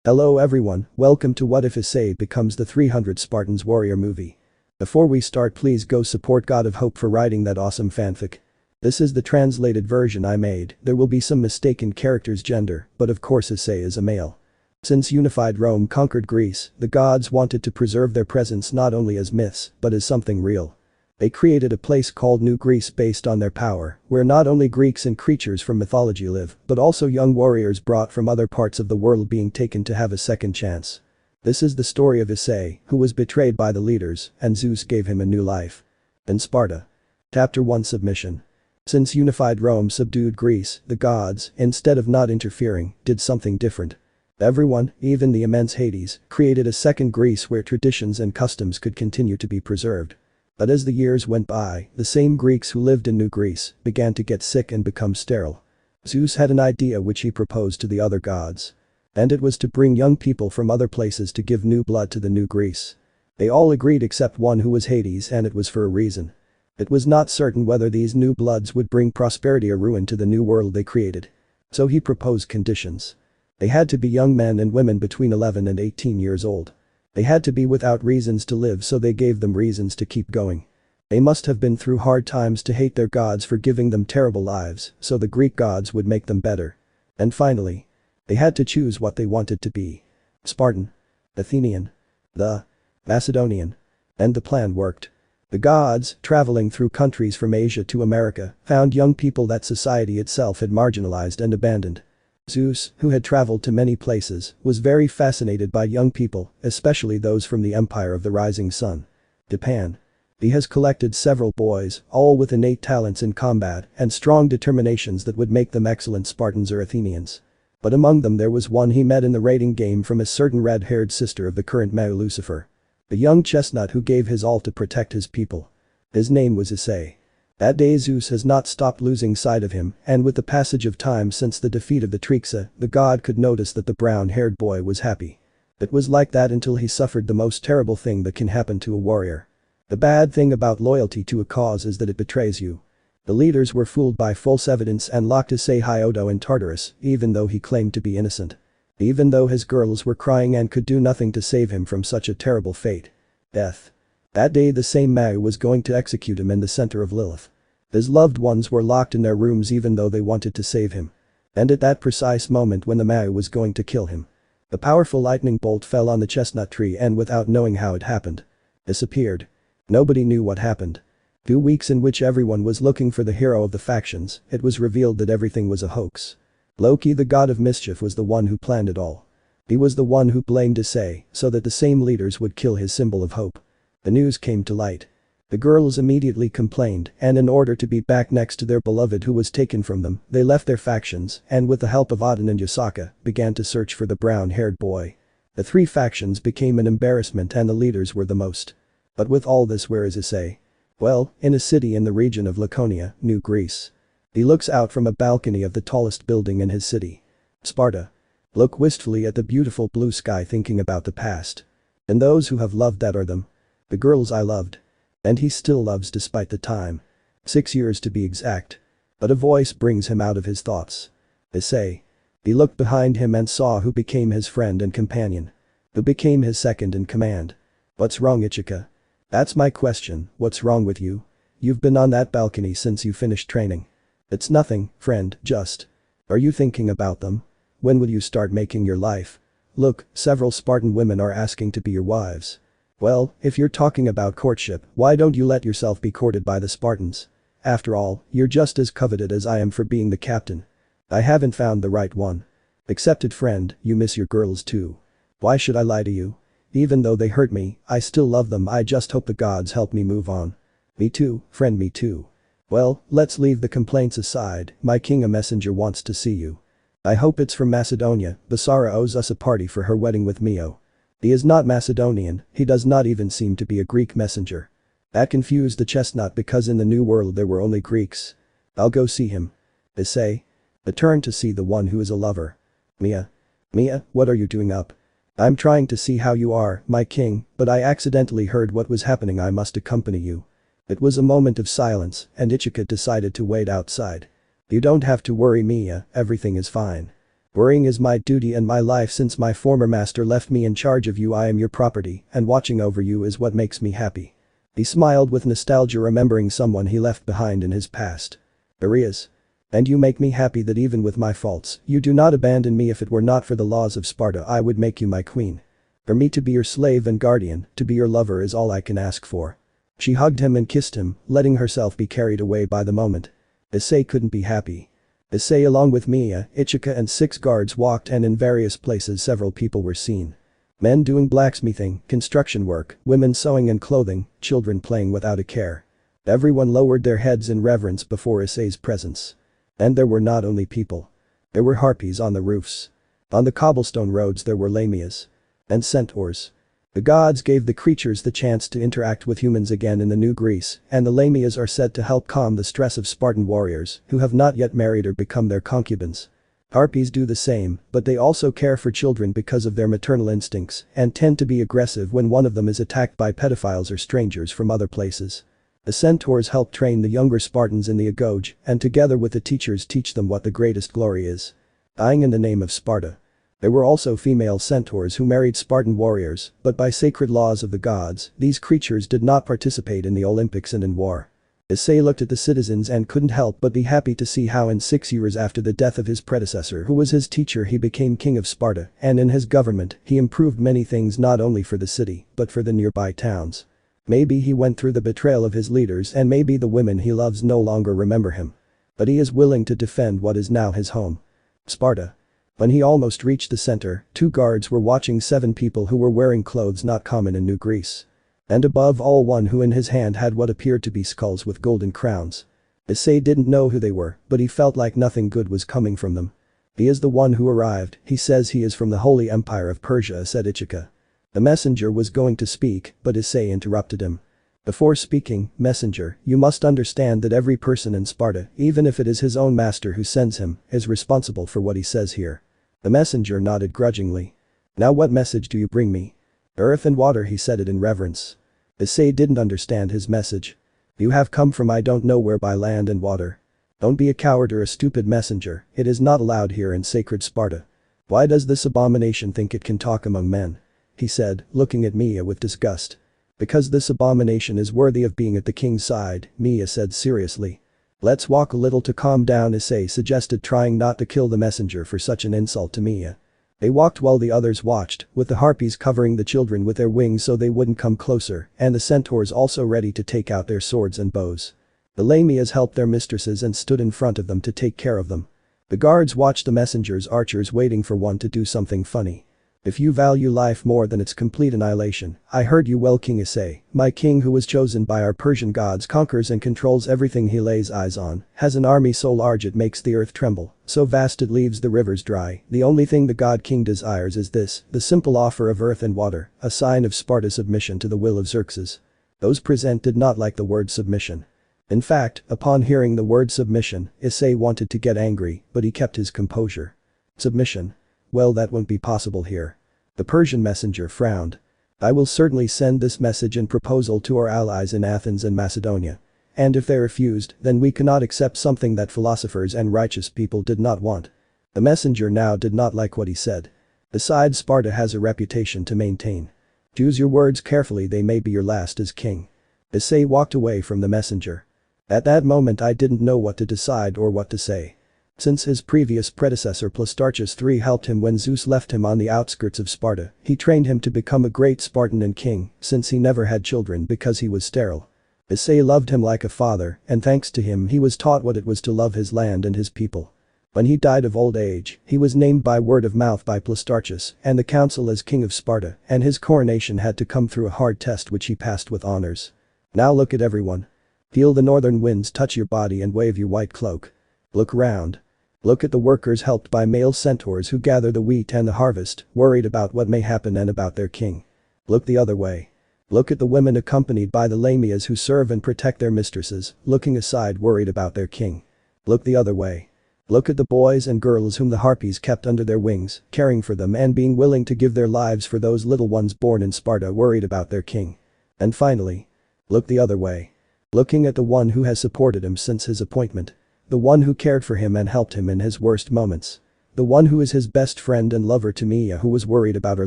Hello everyone, welcome to What If Issei Becomes the 300 Spartans Warrior movie. Before we start, please go support God of Hope for writing that awesome fanfic. This is the translated version I made. There will be some mistaken characters' gender, but of course Issei is a male. Since unified Rome conquered Greece, the gods wanted to preserve their presence not only as myths, but as something real. They created a place called New Greece based on their power, where not only Greeks and creatures from mythology live, but also young warriors brought from other parts of the world being taken to have a second chance. This is the story of Issei, who was betrayed by the leaders, and Zeus gave him a new life. In Sparta. Chapter 1 Submission. Since unified Rome subdued Greece, the gods, instead of not interfering, did something different. Everyone, even the immense Hades, created a second Greece where traditions and customs could continue to be preserved. But as the years went by, the same Greeks who lived in New Greece began to get sick and become sterile. Zeus had an idea which he proposed to the other gods. And it was to bring young people from other places to give new blood to the New Greece. They all agreed except one, who was Hades, and it was for a reason. It was not certain whether these new bloods would bring prosperity or ruin to the new world they created. So he proposed conditions. They had to be young men and women between 11 and 18 years old. They had to be without reasons to live, so they gave them reasons to keep going. They must have been through hard times to hate their gods for giving them terrible lives, so the Greek gods would make them better. And finally, they had to choose what they wanted to be. Spartan, Athenian, the Macedonian. And the plan worked. The gods, traveling through countries from Asia to America, found young people that society itself had marginalized and abandoned. Zeus, who had traveled to many places, was very fascinated by young people, especially those from the empire of the rising sun. Japan. He has collected several boys, all with innate talents in combat and strong determinations that would make them excellent Spartans or Athenians. But among them there was one he met in the raiding game from a certain red-haired sister of the current Mau, Lucifer. The young chestnut who gave his all to protect his people. His name was Issei. That day Zeus has not stopped losing sight of him, and with the passage of time since the defeat of the Trixa, the god could notice that the brown-haired boy was happy. It was like that until he suffered the most terrible thing that can happen to a warrior. The bad thing about loyalty to a cause is that it betrays you. The leaders were fooled by false evidence and locked Issei Hyodo in Tartarus, even though he claimed to be innocent. Even though his girls were crying and could do nothing to save him from such a terrible fate. Death. That day the same Mau was going to execute him in the center of Lilith. His loved ones were locked in their rooms even though they wanted to save him. And at that precise moment when the Mau was going to kill him, the powerful lightning bolt fell on the chestnut tree and without knowing how it happened, disappeared. Nobody knew what happened. 2 weeks in which everyone was looking for the hero of the factions, it was revealed that everything was a hoax. Loki, the god of mischief, was the one who planned it all. He was the one who blamed Issei so that the same leaders would kill his symbol of hope. The news came to light. The girls immediately complained, and in order to be back next to their beloved who was taken from them, they left their factions and with the help of Aten and Yasaka, began to search for the brown-haired boy. The 3 factions became an embarrassment and the leaders were the most. But with all this, where is Issei? Well, in a city in the region of Laconia, New Greece. He looks out from a balcony of the tallest building in his city. Sparta. Look wistfully at the beautiful blue sky, thinking about the past. And those who have loved that are them. The girls I loved. And he still loves despite the time. 6 years to be exact. But a voice brings him out of his thoughts. Issei. He looked behind him and saw who became his friend and companion. Who became his second in command. What's wrong, Ichika? That's my question, what's wrong with you? You've been on that balcony since you finished training. It's nothing, friend, just. Are you thinking about them? When will you start making your life? Look, several Spartan women are asking to be your wives. Well, if you're talking about courtship, why don't you let yourself be courted by the Spartans? After all, you're just as coveted as I am for being the captain. I haven't found the right one. Accepted, friend, you miss your girls too. Why should I lie to you? Even though they hurt me, I still love them. I just hope the gods help me move on. Me too, friend, me too. Well, let's leave the complaints aside. My king, a messenger wants to see you. I hope it's from Macedonia. Basara owes us a party for her wedding with Mio. He is not Macedonian, he does not even seem to be a Greek messenger. That confused the chestnut because in the new world there were only Greeks. I'll go see him. Issei. A turn to see the one who is a lover. Mia. Mia, what are you doing up? I'm trying to see how you are, my king, but I accidentally heard what was happening. I must accompany you. It was a moment of silence, and Ichika decided to wait outside. You don't have to worry, Mia, everything is fine. Worrying is my duty and my life since my former master left me in charge of you. I am your property, and watching over you is what makes me happy." He smiled with nostalgia, remembering someone he left behind in his past. "Rias. And you make me happy that even with my faults, you do not abandon me. If it were not for the laws of Sparta, I would make you my queen. For me to be your slave and guardian, to be your lover is all I can ask for." She hugged him and kissed him, letting herself be carried away by the moment. Issei couldn't be happy. Issei, along with Mia, Ichika and 6 guards, walked, and in various places several people were seen. Men doing blacksmithing, construction work, women sewing and clothing, children playing without a care. Everyone lowered their heads in reverence before Issei's presence. And there were not only people. There were harpies on the roofs. On the cobblestone roads there were lamias. And centaurs. The gods gave the creatures the chance to interact with humans again in the New Greece, and the lamias are said to help calm the stress of Spartan warriors who have not yet married or become their concubines. Harpies do the same, but they also care for children because of their maternal instincts and tend to be aggressive when one of them is attacked by pedophiles or strangers from other places. The centaurs help train the younger Spartans in the agoge, and together with the teachers teach them what the greatest glory is. Dying in the name of Sparta. There were also female centaurs who married Spartan warriors, but by sacred laws of the gods, these creatures did not participate in the Olympics and in war. Issei looked at the citizens and couldn't help but be happy to see how in 6 years after the death of his predecessor, who was his teacher, he became king of Sparta, and in his government, he improved many things not only for the city, but for the nearby towns. Maybe he went through the betrayal of his leaders, and maybe the women he loves no longer remember him. But he is willing to defend what is now his home. Sparta. When he almost reached the center, 2 guards were watching 7 people who were wearing clothes not common in New Greece. And above all, one who in his hand had what appeared to be skulls with golden crowns. Issei didn't know who they were, but he felt like nothing good was coming from them. "He is the one who arrived. He says he is from the Holy Empire of Persia," said Ichika. The messenger was going to speak, but Issei interrupted him. "Before speaking, messenger, you must understand that every person in Sparta, even if it is his own master who sends him, is responsible for what he says here." The messenger nodded grudgingly. "Now what message do you bring me?" "Earth and water," he said it in reverence. Issei didn't understand his message. "You have come from I don't know where by land and water. Don't be a coward or a stupid messenger, it is not allowed here in sacred Sparta. Why does this abomination think it can talk among men?" he said, looking at Mia with disgust. "Because this abomination is worthy of being at the king's side," Mia said seriously. "Let's walk a little to calm down," Issei suggested, trying not to kill the messenger for such an insult to Mia. They walked while the others watched, with the harpies covering the children with their wings so they wouldn't come closer, and the centaurs also ready to take out their swords and bows. The lamias helped their mistresses and stood in front of them to take care of them. The guards watched the messenger's archers, waiting for one to do something funny. "If you value life more than its complete annihilation, I heard you well, King Issei. My king, who was chosen by our Persian gods, conquers and controls everything he lays eyes on, has an army so large it makes the earth tremble, so vast it leaves the rivers dry. The only thing the god king desires is this, the simple offer of earth and water, a sign of Sparta's submission to the will of Xerxes." Those present did not like the word submission. In fact, upon hearing the word submission, Issei wanted to get angry, but he kept his composure. "Submission? Well, that won't be possible here." The Persian messenger frowned. "I will certainly send this message and proposal to our allies in Athens and Macedonia. And if they refused, then we cannot accept something that philosophers and righteous people did not want." The messenger now did not like what he said. "Besides, Sparta has a reputation to maintain. Choose your words carefully, they may be your last as king." Issei walked away from the messenger. At that moment I didn't know what to decide or what to say. Since his previous predecessor Plastarchus III helped him when Zeus left him on the outskirts of Sparta, he trained him to become a great Spartan and king, since he never had children because he was sterile. Issei loved him like a father, and thanks to him he was taught what it was to love his land and his people. When he died of old age, he was named by word of mouth by Plastarchus and the council as king of Sparta, and his coronation had to come through a hard test which he passed with honors. Now look at everyone. Feel the northern winds touch your body and wave your white cloak. Look round. Look at the workers helped by male centaurs who gather the wheat and the harvest, worried about what may happen and about their king. Look the other way. Look at the women accompanied by the lamias who serve and protect their mistresses, looking aside, worried about their king. Look the other way. Look at the boys and girls whom the harpies kept under their wings, caring for them and being willing to give their lives for those little ones born in Sparta, worried about their king. And finally, look the other way. Looking at the one who has supported him since his appointment. The one who cared for him and helped him in his worst moments. The one who is his best friend and lover to Mia, who was worried about her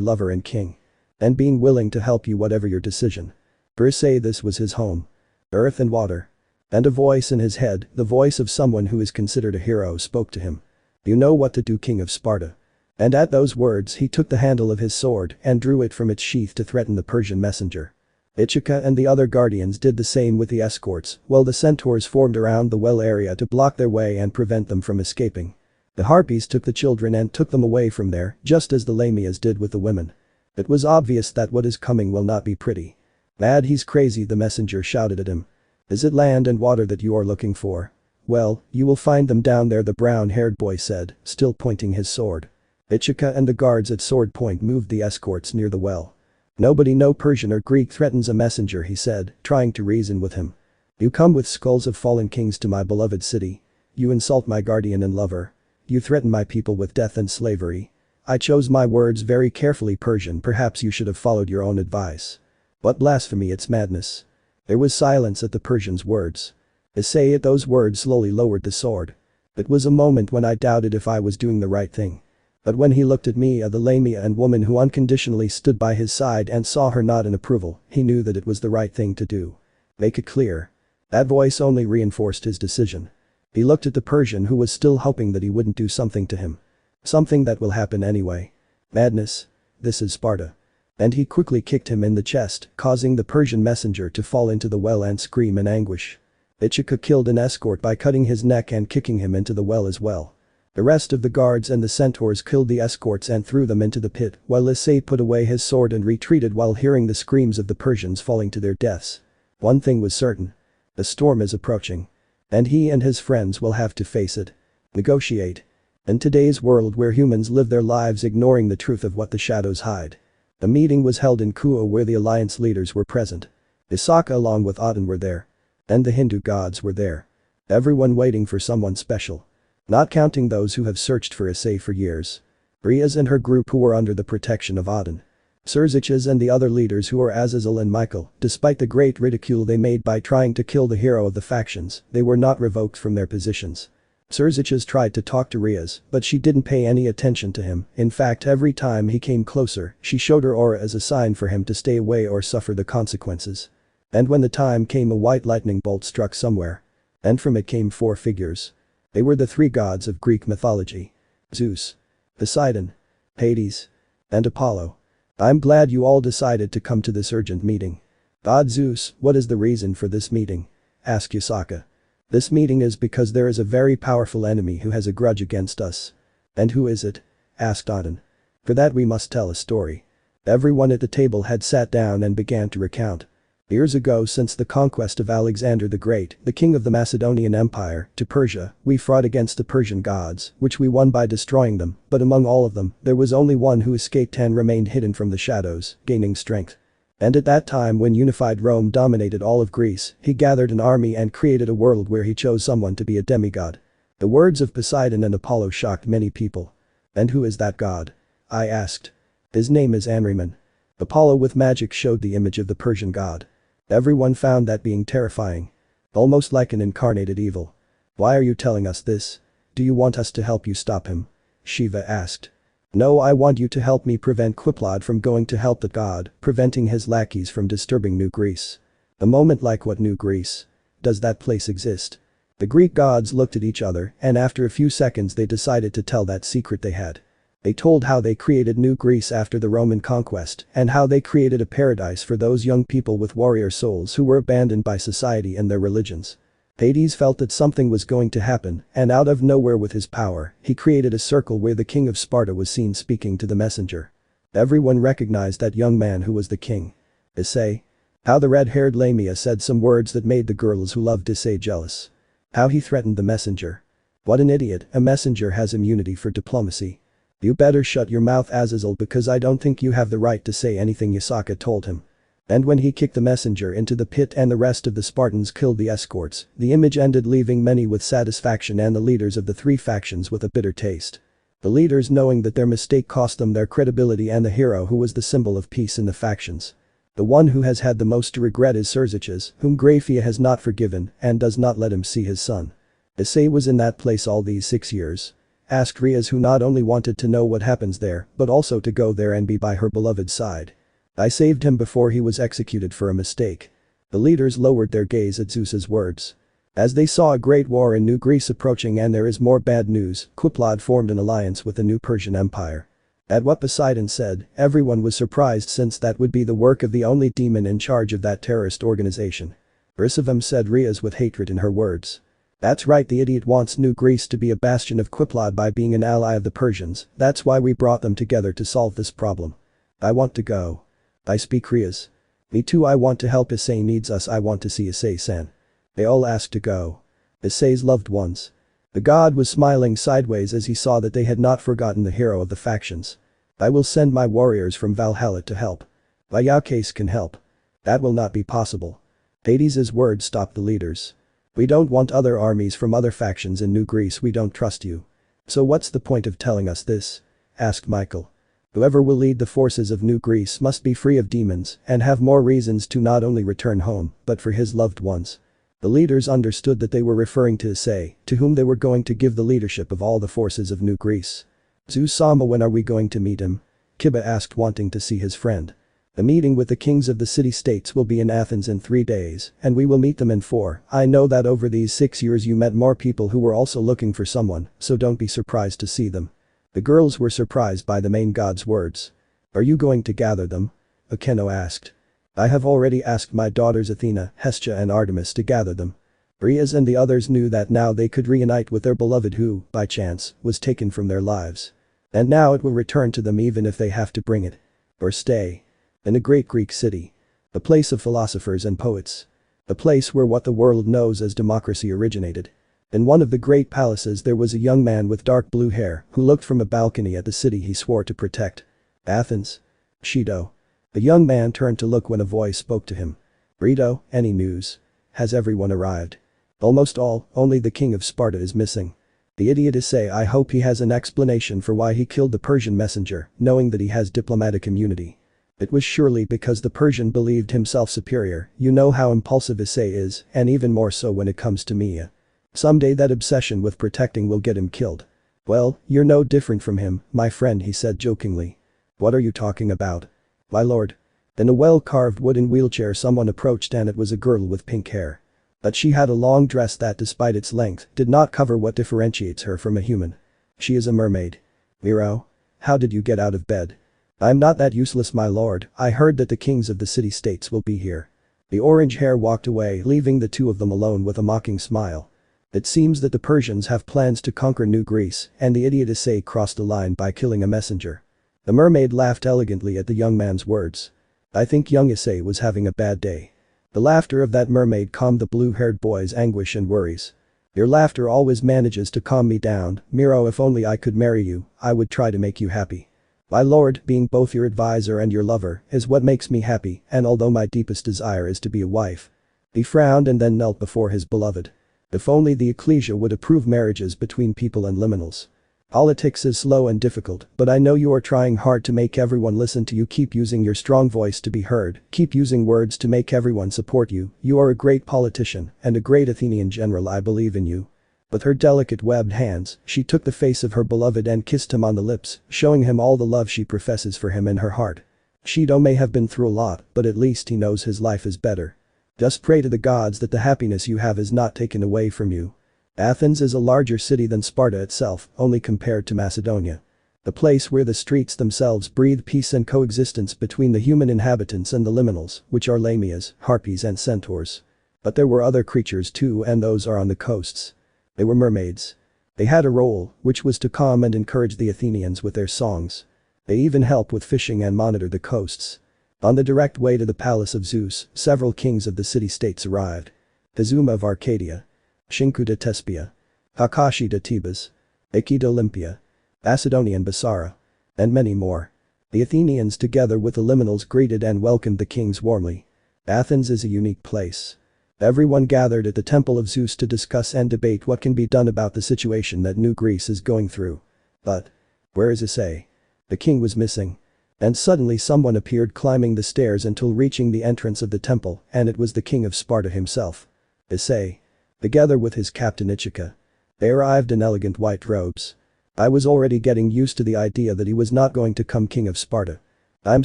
lover and king. And being willing to help you whatever your decision. For Issei, this was his home. Earth and water. And a voice in his head, the voice of someone who is considered a hero, spoke to him. You know what to do, King of Sparta. And at those words he took the handle of his sword and drew it from its sheath to threaten the Persian messenger. Ichika and the other guardians did the same with the escorts, while the centaurs formed around the well area to block their way and prevent them from escaping. The harpies took the children and took them away from there, just as the lamias did with the women. It was obvious that what is coming will not be pretty. Mad, he's crazy, the messenger shouted at him. Is it land and water that you are looking for? Well, you will find them down there, the brown-haired boy said, still pointing his sword. Ichika and the guards at sword point moved the escorts near the well. Nobody, no Persian or Greek, threatens a messenger, he said, trying to reason with him. You come with skulls of fallen kings to my beloved city. You insult my guardian and lover. You threaten my people with death and slavery. I chose my words very carefully, Persian, perhaps you should have followed your own advice. What blasphemy, it's madness. There was silence at the Persian's words. Issei at those words slowly lowered the sword. It was a moment when I doubted if I was doing the right thing. But when he looked at Mia, the lamia and woman who unconditionally stood by his side, and saw her nod in approval, he knew that it was the right thing to do. Make it clear. That voice only reinforced his decision. He looked at the Persian, who was still hoping that he wouldn't do something to him. Something that will happen anyway. Madness. This is Sparta. And he quickly kicked him in the chest, causing the Persian messenger to fall into the well and scream in anguish. Ichika killed an escort by cutting his neck and kicking him into the well as well. The rest of the guards and the centaurs killed the escorts and threw them into the pit, while Issei put away his sword and retreated while hearing the screams of the Persians falling to their deaths. One thing was certain. A storm is approaching. And he and his friends will have to face it. Negotiate. In today's world where humans live their lives ignoring the truth of what the shadows hide. The meeting was held in Kuo, where the alliance leaders were present. Isaka along with Aten were there. And the Hindu gods were there. Everyone waiting for someone special. Not counting those who have searched for Issei for years. Rias and her group, who were under the protection of Aten. Xerxes and the other leaders, who were Azazel and Michael, despite the great ridicule they made by trying to kill the hero of the factions, they were not revoked from their positions. Xerxes tried to talk to Rias, but she didn't pay any attention to him. In fact, every time he came closer, she showed her aura as a sign for him to stay away or suffer the consequences. And when the time came, a white lightning bolt struck somewhere. And from it came 4 figures. They were the 3 gods of Greek mythology. Zeus, Poseidon, Hades, and Apollo. I'm glad you all decided to come to this urgent meeting. God Zeus, what is the reason for this meeting? Asked Yasaka. This meeting is because there is a very powerful enemy who has a grudge against us. And who is it? Asked Aten. For that we must tell a story. Everyone at the table had sat down and began to recount. Years ago, since the conquest of Alexander the Great, the king of the Macedonian Empire, to Persia, we fought against the Persian gods, which we won by destroying them, but among all of them, there was only one who escaped and remained hidden from the shadows, gaining strength. And at that time, when unified Rome dominated all of Greece, he gathered an army and created a world where he chose someone to be a demigod. The words of Poseidon and Apollo shocked many people. And who is that god? I asked. His name is Ahriman. Apollo with magic showed the image of the Persian god. Everyone found that being terrifying. Almost like an incarnated evil. Why are you telling us this? Do you want us to help you stop him? Shiva asked. No, I want you to help me prevent Quiplod from going to help the god, preventing his lackeys from disturbing New Greece. A moment like what New Greece? Does that place exist? The Greek gods looked at each other, and after a few seconds they decided to tell that secret they had. They told how they created New Greece after the Roman conquest, and how they created a paradise for those young people with warrior souls who were abandoned by society and their religions. Hades felt that something was going to happen, and out of nowhere with his power, he created a circle where the king of Sparta was seen speaking to the messenger. Everyone recognized that young man who was the king. Issei. How the red-haired Lamia said some words that made the girls who loved Issei jealous. How he threatened the messenger. What an idiot, a messenger has immunity for diplomacy. You better shut your mouth, Azazel, because I don't think you have the right to say anything, Yasaka told him. And when he kicked the messenger into the pit and the rest of the Spartans killed the escorts, the image ended, leaving many with satisfaction and the leaders of the 3 factions with a bitter taste. The leaders, knowing that their mistake cost them their credibility and the hero who was the symbol of peace in the factions. The one who has had the most to regret is Xerxes, whom Grecia has not forgiven and does not let him see his son. Issei was in that place all these 6 years. asked Rias, who not only wanted to know what happens there, but also to go there and be by her beloved's side. I saved him before he was executed for a mistake. The leaders lowered their gaze at Zeus's words. As they saw a great war in New Greece approaching and there is more bad news, Quiplod formed an alliance with the new Persian Empire. At what Poseidon said, everyone was surprised since that would be the work of the only demon in charge of that terrorist organization. Issei said Rias with hatred in her words. That's right, the idiot wants New Greece to be a bastion of Quiplod by being an ally of the Persians, that's why we brought them together to solve this problem. I want to go. I speak Rias. Me too, I want to help. Issei needs us, I want to see Issei-san. They all asked to go. Issei's loved ones. The god was smiling sideways as he saw that they had not forgotten the hero of the factions. I will send my warriors from Valhalla to help. Vyakes can help. That will not be possible. Hades' words stopped the leaders. We don't want other armies from other factions in New Greece, we don't trust you. So what's the point of telling us this? Asked Michael. Whoever will lead the forces of New Greece must be free of demons and have more reasons to not only return home, but for his loved ones. The leaders understood that they were referring to Issei, to whom they were going to give the leadership of all the forces of New Greece. Zeus-sama, when are we going to meet him? Kiba asked, wanting to see his friend. The meeting with the kings of the city-states will be in Athens in 3 days, and we will meet them in 4. I know that over these 6 years you met more people who were also looking for someone, so don't be surprised to see them. The girls were surprised by the main god's words. Are you going to gather them? Akeno asked. I have already asked my daughters Athena, Hestia and Artemis to gather them. Rias and the others knew that now they could reunite with their beloved who, by chance, was taken from their lives. And now it will return to them even if they have to bring it. Or stay. In a great Greek city. A place of philosophers and poets. A place where what the world knows as democracy originated. In one of the great palaces there was a young man with dark blue hair who looked from a balcony at the city he swore to protect. Athens? Shido. The young man turned to look when a voice spoke to him. Rito, any news? Has everyone arrived? Almost all, only the king of Sparta is missing. The idiot Issei, I hope he has an explanation for why he killed the Persian messenger, knowing that he has diplomatic immunity. It was surely because the Persian believed himself superior, you know how impulsive Issei is, and even more so when it comes to Mia. Someday that obsession with protecting will get him killed. Well, you're no different from him, my friend, he said jokingly. What are you talking about? My lord. In a well-carved wooden wheelchair someone approached and it was a girl with pink hair. But she had a long dress that despite its length did not cover what differentiates her from a human. She is a mermaid. Miro? How did you get out of bed? I'm not that useless, my lord, I heard that the kings of the city-states will be here. The orange hair walked away, leaving the two of them alone with a mocking smile. It seems that the Persians have plans to conquer New Greece and the idiot Issei crossed the line by killing a messenger. The mermaid laughed elegantly at the young man's words. I think young Issei was having a bad day. The laughter of that mermaid calmed the blue-haired boy's anguish and worries. Your laughter always manages to calm me down, Miro, if only I could marry you, I would try to make you happy. My lord, being both your advisor and your lover is what makes me happy, and although my deepest desire is to be a wife. He frowned and then knelt before his beloved. If only the ecclesia would approve marriages between people and liminals. Politics is slow and difficult, but I know you are trying hard to make everyone listen to you. Keep using your strong voice to be heard, keep using words to make everyone support you. You are a great politician and a great Athenian general, I believe in you. With her delicate webbed hands, she took the face of her beloved and kissed him on the lips, showing him all the love she professes for him in her heart. Shido may have been through a lot, but at least he knows his life is better. Just pray to the gods that the happiness you have is not taken away from you. Athens is a larger city than Sparta itself, only compared to Macedonia. The place where the streets themselves breathe peace and coexistence between the human inhabitants and the liminals, which are lamias, harpies and centaurs. But there were other creatures too, and those are on the coasts. They were mermaids. They had a role, which was to calm and encourage the Athenians with their songs. They even help with fishing and monitor the coasts. On the direct way to the palace of Zeus, several kings of the city-states arrived. Hizuma of Arcadia. Shinku de Tespia. Kakashi de Tebas. Iki de Olympia. Macedonian Basara. And many more. The Athenians together with the liminals greeted and welcomed the kings warmly. Athens is a unique place. Everyone gathered at the temple of Zeus to discuss and debate what can be done about the situation that New Greece is going through. But where is Issei? The king was missing. And suddenly someone appeared climbing the stairs until reaching the entrance of the temple, and it was the king of Sparta himself. Issei. Together with his captain Ichika. They arrived in elegant white robes. I was already getting used to the idea that he was not going to come king of Sparta. I'm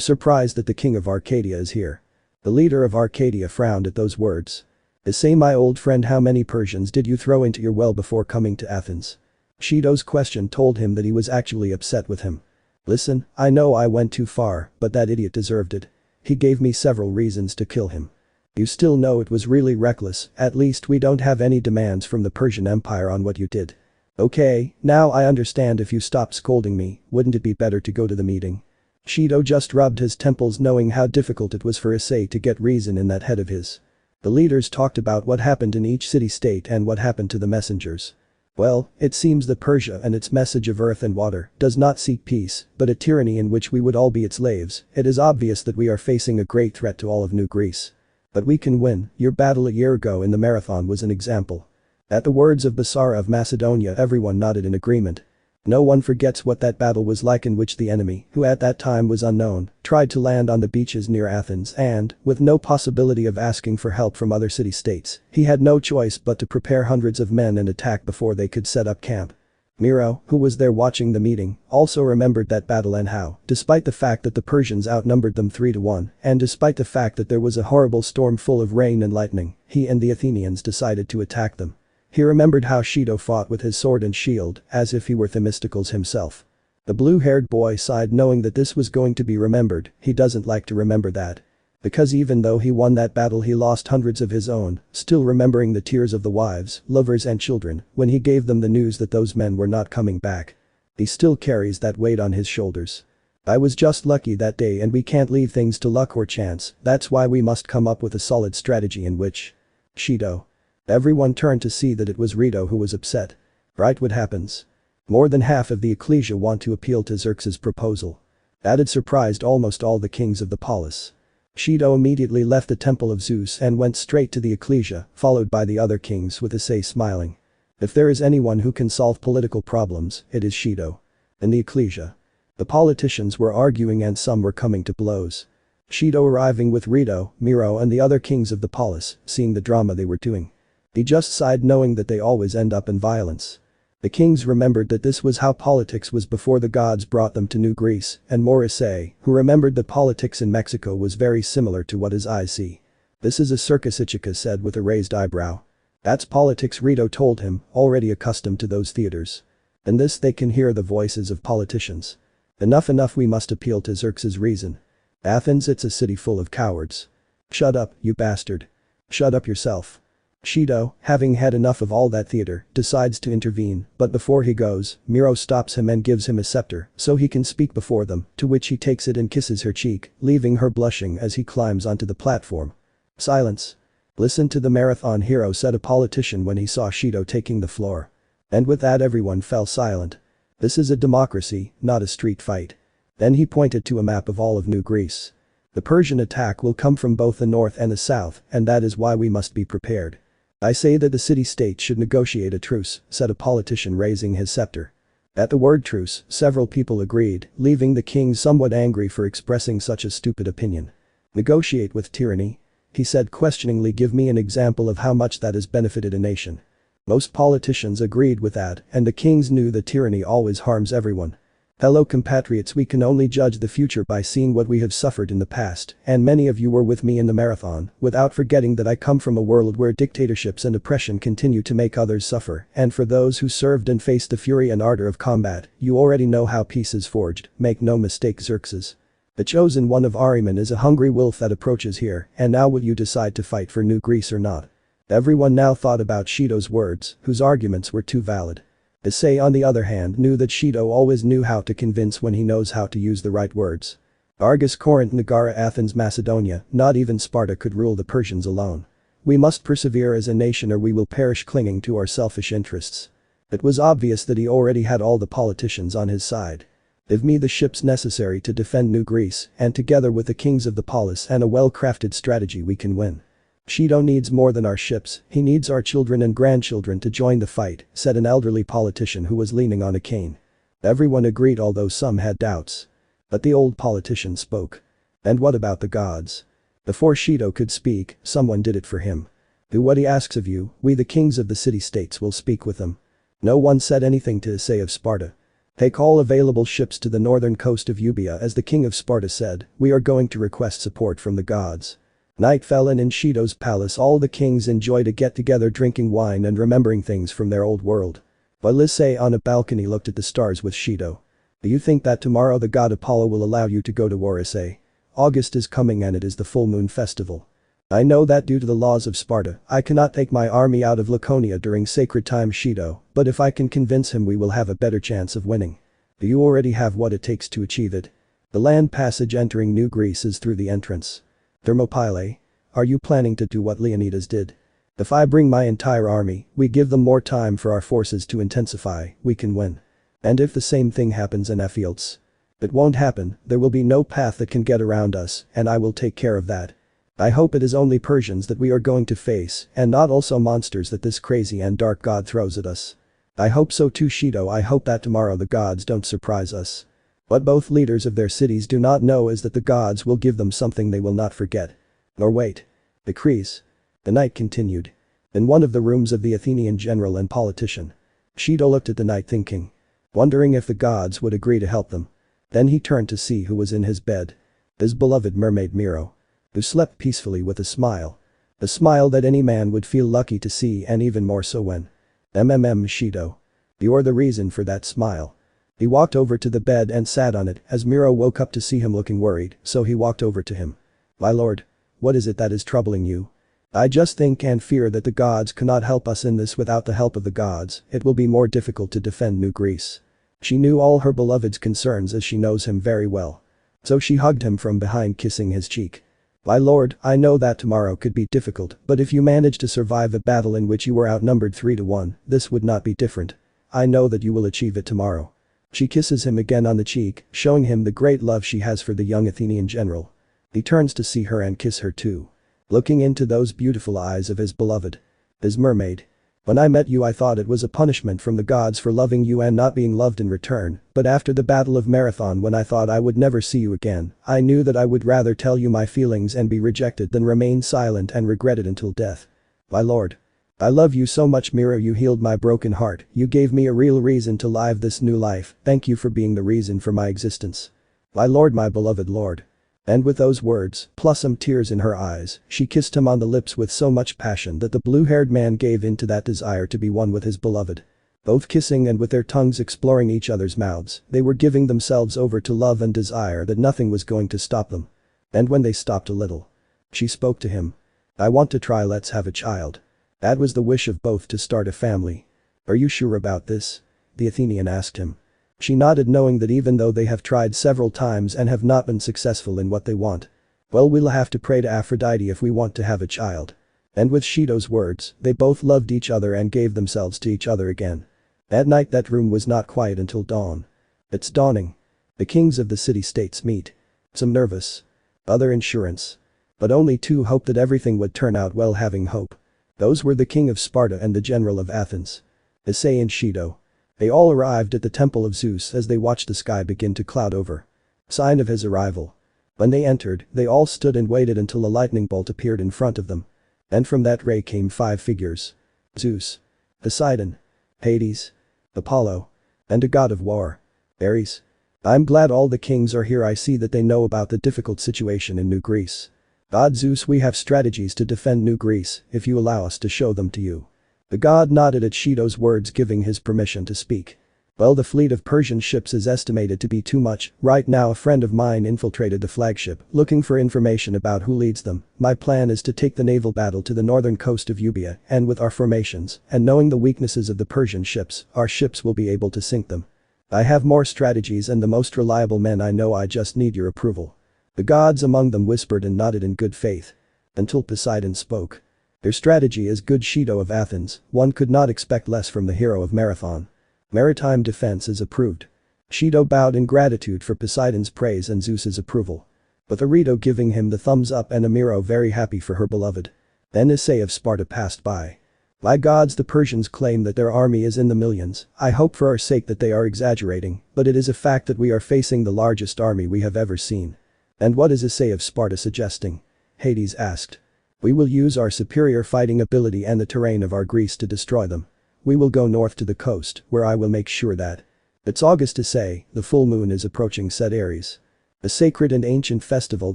surprised that the king of Arcadia is here. The leader of Arcadia frowned at those words. Issei, my old friend, how many Persians did you throw into your well before coming to Athens? Shido's question told him that he was actually upset with him. Listen, I know I went too far, but that idiot deserved it. He gave me several reasons to kill him. You still know it was really reckless, at least we don't have any demands from the Persian Empire on what you did. Okay, now I understand. If you stop scolding me, wouldn't it be better to go to the meeting? Shido just rubbed his temples knowing how difficult it was for Issei to get reason in that head of his. The leaders talked about what happened in each city-state and what happened to the messengers. Well, it seems that Persia and its message of earth and water does not seek peace, but a tyranny in which we would all be its slaves. It is obvious that we are facing a great threat to all of New Greece. But we can win. Your battle a year ago in the marathon was an example. At the words of Basara of Macedonia, everyone nodded in agreement. No one forgets what that battle was like, in which the enemy, who at that time was unknown, tried to land on the beaches near Athens and, with no possibility of asking for help from other city-states, he had no choice but to prepare hundreds of men and attack before they could set up camp. Miro, who was there watching the meeting, also remembered that battle and how, despite the fact that the Persians outnumbered them 3-1, and despite the fact that there was a horrible storm full of rain and lightning, he and the Athenians decided to attack them. He remembered how Shido fought with his sword and shield, as if he were Themistocles himself. The blue-haired boy sighed knowing that this was going to be remembered. He doesn't like to remember that. Because even though he won that battle, he lost hundreds of his own, still remembering the tears of the wives, lovers and children when he gave them the news that those men were not coming back. He still carries that weight on his shoulders. I was just lucky that day, and we can't leave things to luck or chance. That's why we must come up with a solid strategy in which. Shido. Everyone turned to see that it was Rito who was upset. Right, what happens? More than half of the ecclesia want to appeal to Xerxes' proposal. That had surprised almost all the kings of the polis. Shido immediately left the temple of Zeus and went straight to the ecclesia, followed by the other kings, with Issei smiling. If there is anyone who can solve political problems, it is Shido. In the ecclesia. The politicians were arguing and some were coming to blows. Shido arriving with Rito, Miro and the other kings of the polis, seeing the drama they were doing. He just sighed knowing that they always end up in violence. The kings remembered that this was how politics was before the gods brought them to New Greece, and more Issei, who remembered that politics in Mexico was very similar to what his eyes see. This is a circus, Ichika said with a raised eyebrow. That's politics, Rito told him, already accustomed to those theaters. In this they can hear the voices of politicians. Enough, we must appeal to Xerxes' reason. Athens, it's a city full of cowards. Shut up, you bastard. Shut up yourself. Shido, having had enough of all that theater, decides to intervene, but before he goes, Miro stops him and gives him a scepter so he can speak before them, to which he takes it and kisses her cheek, leaving her blushing as he climbs onto the platform. Silence. Listen to the marathon hero, said a politician when he saw Shido taking the floor. And with that everyone fell silent. This is a democracy, not a street fight. Then he pointed to a map of all of New Greece. The Persian attack will come from both the north and the south, and that is why we must be prepared. I say that the city-states should negotiate a truce, said a politician raising his scepter. At the word truce, several people agreed, leaving the king somewhat angry for expressing such a stupid opinion. Negotiate with tyranny? He said questioningly. Give me an example of how much that has benefited a nation. Most politicians agreed with that, and the kings knew that tyranny always harms everyone. Hello compatriots, we can only judge the future by seeing what we have suffered in the past, and many of you were with me in the marathon, without forgetting that I come from a world where dictatorships and oppression continue to make others suffer, and for those who served and faced the fury and ardor of combat, you already know how peace is forged, make no mistake, Xerxes. The chosen one of Ahriman is a hungry wolf that approaches here, and now will you decide to fight for New Greece or not? Everyone now thought about Shido's words, whose arguments were too valid. Issei on the other hand knew that Shido always knew how to convince when he knows how to use the right words. Argos, Corinth, Megara, Athens, Macedonia, not even Sparta could rule the Persians alone. We must persevere as a nation or we will perish clinging to our selfish interests. It was obvious that he already had all the politicians on his side. Give me the ships necessary to defend New Greece, and together with the kings of the polis and a well-crafted strategy we can win. Shido needs more than our ships, he needs our children and grandchildren to join the fight, said an elderly politician who was leaning on a cane. Everyone agreed, although some had doubts. But the old politician spoke. And what about the gods? Before Shido could speak, someone did it for him. Do what he asks of you, we the kings of the city-states will speak with him. No one said anything to Issei of Sparta. Take all available ships to the northern coast of Euboea as the king of Sparta said, we are going to request support from the gods. Night fell and in Shido's palace all the kings enjoyed a get-together drinking wine and remembering things from their old world. While Issei on a balcony looked at the stars with Shido. Do you think that tomorrow the god Apollo will allow you to go to war, Issei? August is coming and it is the full moon festival. I know that due to the laws of Sparta, I cannot take my army out of Laconia during sacred time Shido, but if I can convince him we will have a better chance of winning. Do you already have what it takes to achieve it? The land passage entering New Greece is through the entrance. Thermopylae? Are you planning to do what Leonidas did? If I bring my entire army, we give them more time for our forces to intensify, we can win. And if the same thing happens in Ephialtes? It won't happen, there will be no path that can get around us, and I will take care of that. I hope it is only Persians that we are going to face, and not also monsters that this crazy and dark god throws at us. I hope so too Shido. I hope that tomorrow the gods don't surprise us. What both leaders of their cities do not know is that the gods will give them something they will not forget. Nor wait. Decrees. The night continued. In one of the rooms of the Athenian general and politician. Shido looked at the night thinking. Wondering if the gods would agree to help them. Then he turned to see who was in his bed. His beloved mermaid Miro. Who slept peacefully with a smile. A smile that any man would feel lucky to see and even more so when. Shido. You're the reason for that smile. He walked over to the bed and sat on it as Miro woke up to see him looking worried, so he walked over to him. My lord. What is it that is troubling you? I just think and fear that the gods cannot help us in this. Without the help of the gods, it will be more difficult to defend New Greece. She knew all her beloved's concerns as she knows him very well. So she hugged him from behind, kissing his cheek. My lord, I know that tomorrow could be difficult, but if you manage to survive a battle in which you were outnumbered 3-1, this would not be different. I know that you will achieve it tomorrow. She kisses him again on the cheek, showing him the great love she has for the young Athenian general. He turns to see her and kiss her too. Looking into those beautiful eyes of his beloved. His mermaid. When I met you I thought it was a punishment from the gods for loving you and not being loved in return, but after the Battle of Marathon when I thought I would never see you again, I knew that I would rather tell you my feelings and be rejected than remain silent and regret it until death. My lord. I love you so much Mira, you healed my broken heart, you gave me a real reason to live this new life, thank you for being the reason for my existence. My lord, my beloved lord. And with those words, plus some tears in her eyes, she kissed him on the lips with so much passion that the blue-haired man gave in to that desire to be one with his beloved. Both kissing and with their tongues exploring each other's mouths, they were giving themselves over to love and desire that nothing was going to stop them. And when they stopped a little, she spoke to him. I want to try, let's have a child. That was the wish of both, to start a family. Are you sure about this? The Athenian asked him. She nodded, knowing that even though they have tried several times and have not been successful in what they want. Well, we'll have to pray to Aphrodite if we want to have a child. And with Shido's words, they both loved each other and gave themselves to each other again. That night that room was not quiet until dawn. It's dawning. The kings of the city-states meet. Some nervous. Other insurance. But only two hoped that everything would turn out well, having hope. Those were the king of Sparta and the general of Athens. Issei and Shido. They all arrived at the temple of Zeus as they watched the sky begin to cloud over. Sign of his arrival. When they entered, they all stood and waited until a lightning bolt appeared in front of them. And from that ray came 5 figures. Zeus. Poseidon. Hades. Apollo. And a god of war. Ares. I'm glad all the kings are here. I see that they know about the difficult situation in New Greece. God Zeus, we have strategies to defend New Greece if you allow us to show them to you. The god nodded at Shido's words, giving his permission to speak. Well, the fleet of Persian ships is estimated to be too much. Right now a friend of mine infiltrated the flagship, looking for information about who leads them. My plan is to take the naval battle to the northern coast of Euboea, and with our formations, and knowing the weaknesses of the Persian ships, our ships will be able to sink them. I have more strategies and the most reliable men I know. I just need your approval. The gods among them whispered and nodded in good faith. Until Poseidon spoke. Their strategy is good, Shido of Athens, one could not expect less from the hero of Marathon. Maritime defense is approved. Shido bowed in gratitude for Poseidon's praise and Zeus's approval. With Arito giving him the thumbs up and Amiro very happy for her beloved. Then Issei of Sparta passed by. My gods, the Persians claim that their army is in the millions. I hope for our sake that they are exaggerating, but it is a fact that we are facing the largest army we have ever seen. And what is Issei of Sparta suggesting? Hades asked. We will use our superior fighting ability and the terrain of our Greece to destroy them. We will go north to the coast, where I will make sure that. It's August Issei, the full moon is approaching, said Ares. A sacred and ancient festival,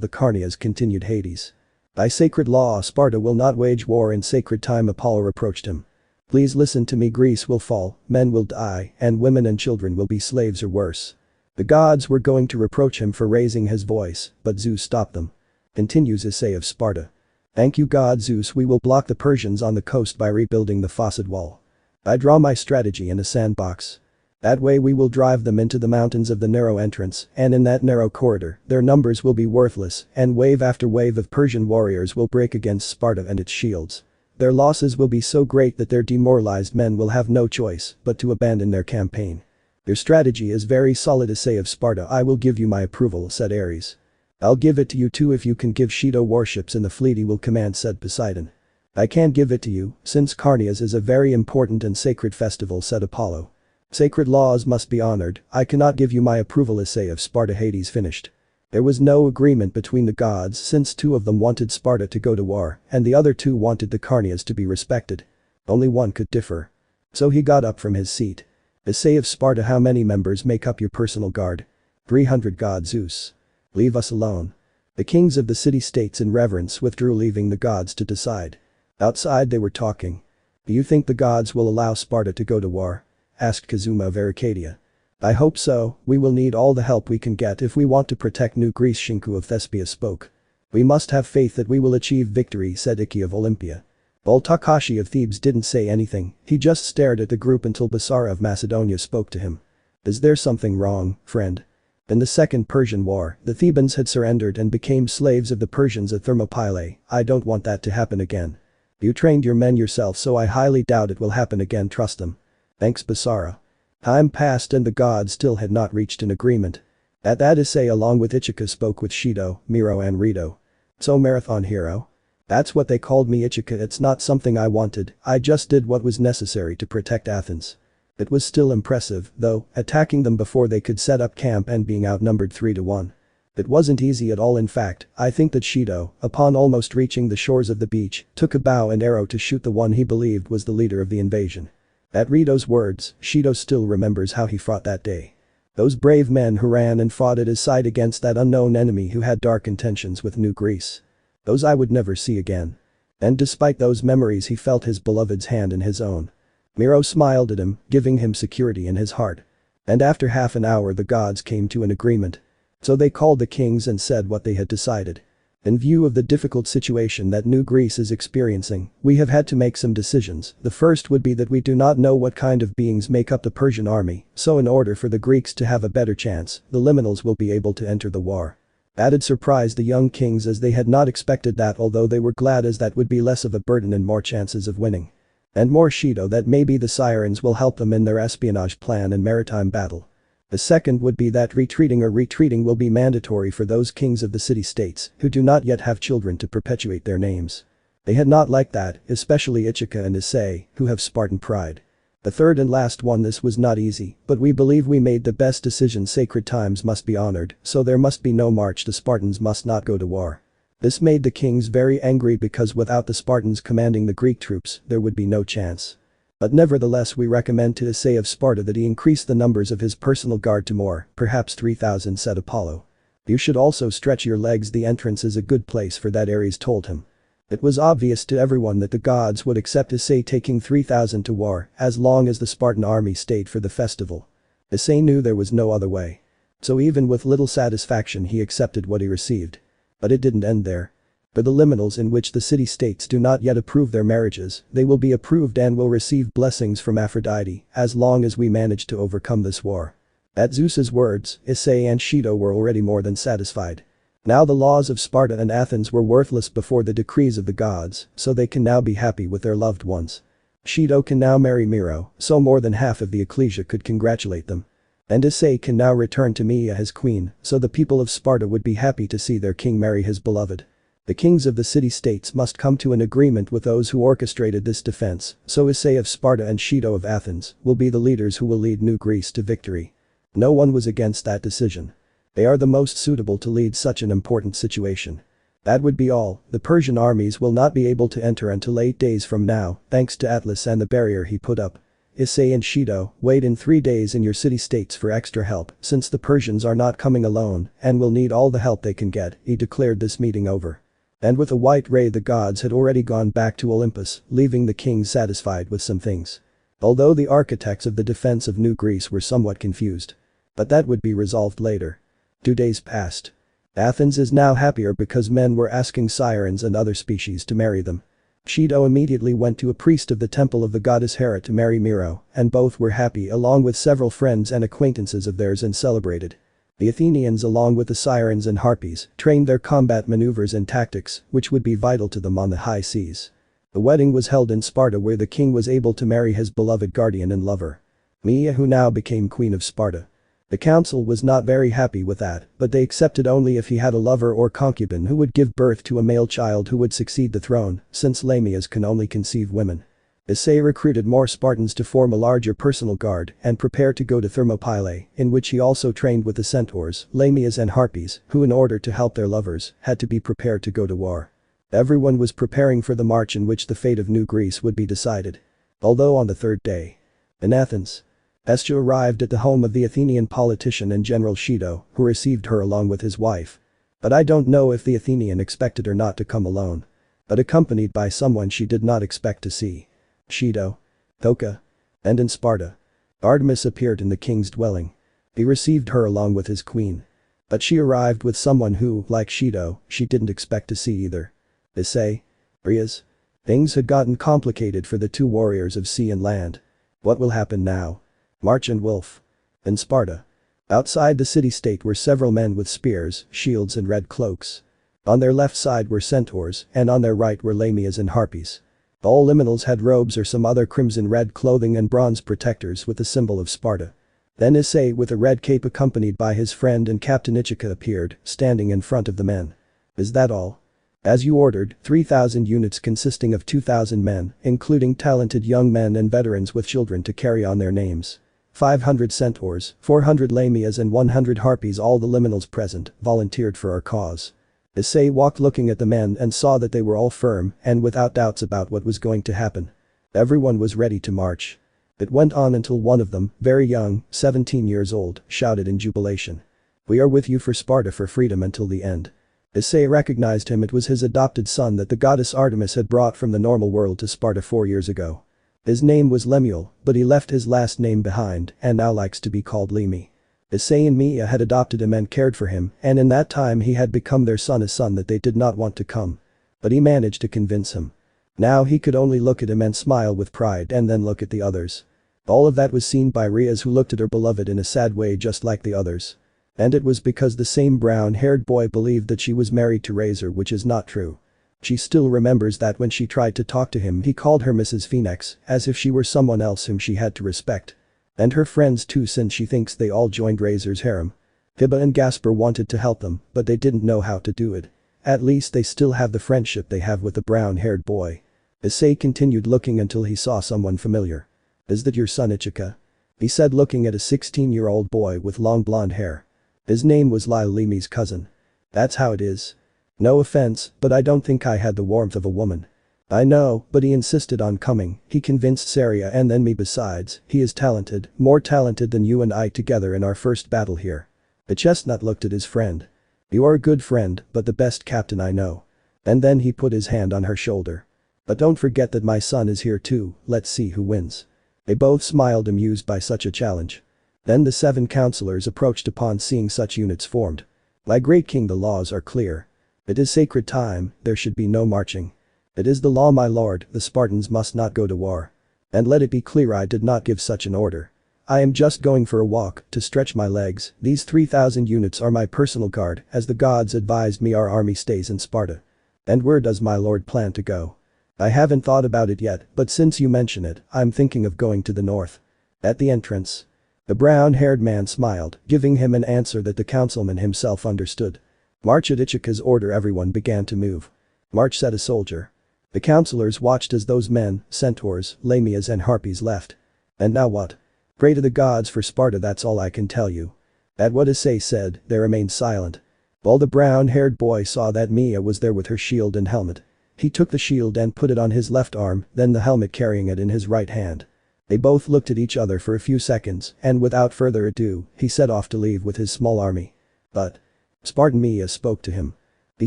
the Carnias, continued Hades. By sacred law Sparta will not wage war in sacred time, Apollo reproached him. Please listen to me, Greece will fall, men will die, and women and children will be slaves or worse. The gods were going to reproach him for raising his voice, but Zeus stopped them. Continues Issei of Sparta. Thank you, God Zeus, we will block the Persians on the coast by rebuilding the Faucet Wall. I draw my strategy in a sandbox. That way we will drive them into the mountains of the narrow entrance, and in that narrow corridor, their numbers will be worthless, and wave after wave of Persian warriors will break against Sparta and its shields. Their losses will be so great that their demoralized men will have no choice but to abandon their campaign. Your strategy is very solid, Issei of Sparta, I will give you my approval, said Ares. I'll give it to you too if you can give Shido warships in the fleet he will command, said Poseidon. I can't give it to you, since Carnias is a very important and sacred festival, said Apollo. Sacred laws must be honored, I cannot give you my approval, Issei of Sparta. Hades finished. There was no agreement between the gods since two of them wanted Sparta to go to war and the other two wanted the Carnias to be respected. Only one could differ. So he got up from his seat. Issei of Sparta, how many members make up your personal guard? 300, God Zeus. Leave us alone. The kings of the city-states in reverence withdrew, leaving the gods to decide. Outside they were talking. Do you think the gods will allow Sparta to go to war? Asked Kazuma of Arcadia. I hope so, we will need all the help we can get if we want to protect New Greece. Shinku of Thespia spoke. We must have faith that we will achieve victory, said Ikki of Olympia. Old Takashi of Thebes didn't say anything, he just stared at the group until Basara of Macedonia spoke to him. Is there something wrong, friend? In the Second Persian War, the Thebans had surrendered and became slaves of the Persians at Thermopylae. I don't want that to happen again. You trained your men yourself, so I highly doubt it will happen again, trust them. Thanks, Basara. Time passed and the gods still had not reached an agreement. At that, Issei along with Ichika spoke with Shido, Miro and Rito. So marathon hero? That's what they called me, Ichika. It's not something I wanted, I just did what was necessary to protect Athens. It was still impressive, though, attacking them before they could set up camp and being outnumbered 3-1. It wasn't easy at all. In fact, I think that Shido, upon almost reaching the shores of the beach, took a bow and arrow to shoot the one he believed was the leader of the invasion. At Rito's words, Shido still remembers how he fought that day. Those brave men who ran and fought at his side against that unknown enemy who had dark intentions with New Greece. Those I would never see again. And despite those memories, he felt his beloved's hand in his own. Miro smiled at him, giving him security in his heart. And after half an hour the gods came to an agreement. So they called the kings and said what they had decided. In view of the difficult situation that New Greece is experiencing, we have had to make some decisions. The first would be that we do not know what kind of beings make up the Persian army, so in order for the Greeks to have a better chance, the liminals will be able to enter the war. That had surprised the young kings as they had not expected that, although they were glad as that would be less of a burden and more chances of winning. And more Shido that maybe the Sirens will help them in their espionage plan and maritime battle. The second would be that retreating will be mandatory for those kings of the city-states who do not yet have children to perpetuate their names. They had not liked that, especially Ichika and Issei, who have Spartan pride. The third and last one, this was not easy, but we believe we made the best decision. Sacred times must be honored, so there must be no march. The Spartans must not go to war. This made the kings very angry because without the Spartans commanding the Greek troops, there would be no chance. But nevertheless, we recommend to Issei of Sparta that he increase the numbers of his personal guard to more, perhaps 3,000, said Apollo. You should also stretch your legs, the entrance is a good place for that, Ares told him. It was obvious to everyone that the gods would accept Issei taking 3,000 to war as long as the Spartan army stayed for the festival. Issei knew there was no other way. So even with little satisfaction he accepted what he received. But it didn't end there. For the liminals in which the city-states do not yet approve their marriages, they will be approved and will receive blessings from Aphrodite as long as we manage to overcome this war. At Zeus's words, Issei and Shido were already more than satisfied. Now the laws of Sparta and Athens were worthless before the decrees of the gods, so they can now be happy with their loved ones. Shido can now marry Miro, so more than half of the ecclesia could congratulate them. And Issei can now return to Mia his queen, so the people of Sparta would be happy to see their king marry his beloved. The kings of the city-states must come to an agreement with those who orchestrated this defense, so Issei of Sparta and Shido of Athens will be the leaders who will lead New Greece to victory. No one was against that decision. They are the most suitable to lead such an important situation. That would be all. The Persian armies will not be able to enter until 8 days from now, thanks to Atlas and the barrier he put up. Issei and Shido, wait in 3 days in your city-states for extra help since the Persians are not coming alone and will need all the help they can get, he declared this meeting over. And with a white ray the gods had already gone back to Olympus, leaving the king satisfied with some things. Although the architects of the defense of New Greece were somewhat confused. But that would be resolved later. 2 days passed. Athens is now happier because men were asking sirens and other species to marry them. Shido immediately went to a priest of the temple of the goddess Hera to marry Miro, and both were happy along with several friends and acquaintances of theirs and celebrated. The Athenians along with the sirens and harpies trained their combat maneuvers and tactics, which would be vital to them on the high seas. The wedding was held in Sparta where the king was able to marry his beloved guardian and lover. Mythia, who now became queen of Sparta. The council was not very happy with that, but they accepted only if he had a lover or concubine who would give birth to a male child who would succeed the throne, since Lamias can only conceive women. Issei recruited more Spartans to form a larger personal guard and prepare to go to Thermopylae, in which he also trained with the centaurs, Lamias and harpies, who in order to help their lovers, had to be prepared to go to war. Everyone was preparing for the march in which the fate of New Greece would be decided. Although on the 3rd day. In Athens. Issei arrived at the home of the Athenian politician and General Shido, who received her along with his wife. But I don't know if the Athenian expected her not to come alone. But accompanied by someone she did not expect to see. Shido. Thoka. And in Sparta. Artemis appeared in the king's dwelling. He received her along with his queen. But she arrived with someone who, like Shido, she didn't expect to see either. Issei. Rias. Things had gotten complicated for the 2 warriors of sea and land. What will happen now? March and Wolf. In Sparta. Outside the city-state were several men with spears, shields and red cloaks. On their left side were centaurs, and on their right were Lamias and harpies. All liminals had robes or some other crimson-red clothing and bronze protectors with the symbol of Sparta. Then Issei with a red cape accompanied by his friend and Captain Ichika appeared, standing in front of the men. Is that all? As you ordered, 3,000 units consisting of 2,000 men, including talented young men and veterans with children to carry on their names. 500 centaurs, 400 Lamias and 100 harpies, all the liminals present, volunteered for our cause. Issei walked looking at the men and saw that they were all firm and without doubts about what was going to happen. Everyone was ready to march. It went on until one of them, very young, 17 years old, shouted in jubilation. We are with you for Sparta, for freedom until the end. Issei recognized him. It was his adopted son that the goddess Artemis had brought from the normal world to Sparta 4 years ago. His name was Lemuel, but he left his last name behind and now likes to be called Lemi. Issei and Mythia had adopted him and cared for him, and in that time he had become their son, a son that they did not want to come. But he managed to convince him. Now he could only look at him and smile with pride and then look at the others. All of that was seen by Rias, who looked at her beloved in a sad way just like the others. And it was because the same brown-haired boy believed that she was married to Razor, which is not true. She still remembers that when she tried to talk to him he called her Mrs. Phoenix, as if she were someone else whom she had to respect. And her friends too, since she thinks they all joined Razor's harem. Hiba and Gasper wanted to help them, but they didn't know how to do it. At least they still have the friendship they have with the brown-haired boy. Issei continued looking until he saw someone familiar. Is that your son Ichika? He said, looking at a 16-year-old boy with long blonde hair. His name was Lyle, Lemi's cousin. That's how it is. No offense, but I don't think I had the warmth of a woman. I know, but he insisted on coming. He convinced Saria and then me. Besides, he is talented, more talented than you and I together in our first battle here. The chestnut looked at his friend. You are a good friend, but the best captain I know. And then he put his hand on her shoulder. But don't forget that my son is here too. Let's see who wins. They both smiled, amused by such a challenge. Then the 7 counselors approached upon seeing such units formed. My great king, the laws are clear. It is sacred time, there should be no marching. It is the law, my lord, the Spartans must not go to war. And let it be clear, I did not give such an order. I am just going for a walk, to stretch my legs. These 3,000 units are my personal guard, as the gods advised me. Our army stays in Sparta. And where does my lord plan to go? I haven't thought about it yet, but since you mention it, I'm thinking of going to the north. At the entrance. The brown-haired man smiled, giving him an answer that the councilman himself understood. March. At Ichika's order everyone began to move. March, said a soldier. The counselors watched as those men, centaurs, Lamias and harpies left. And now what? Pray to the gods for Sparta, that's all I can tell you. At what Issei said, they remained silent. While the brown-haired boy saw that Mythia was there with her shield and helmet. He took the shield and put it on his left arm, then the helmet carrying it in his right hand. They both looked at each other for a few seconds, and without further ado, he set off to leave with his small army. But Spartan Mia spoke to him. He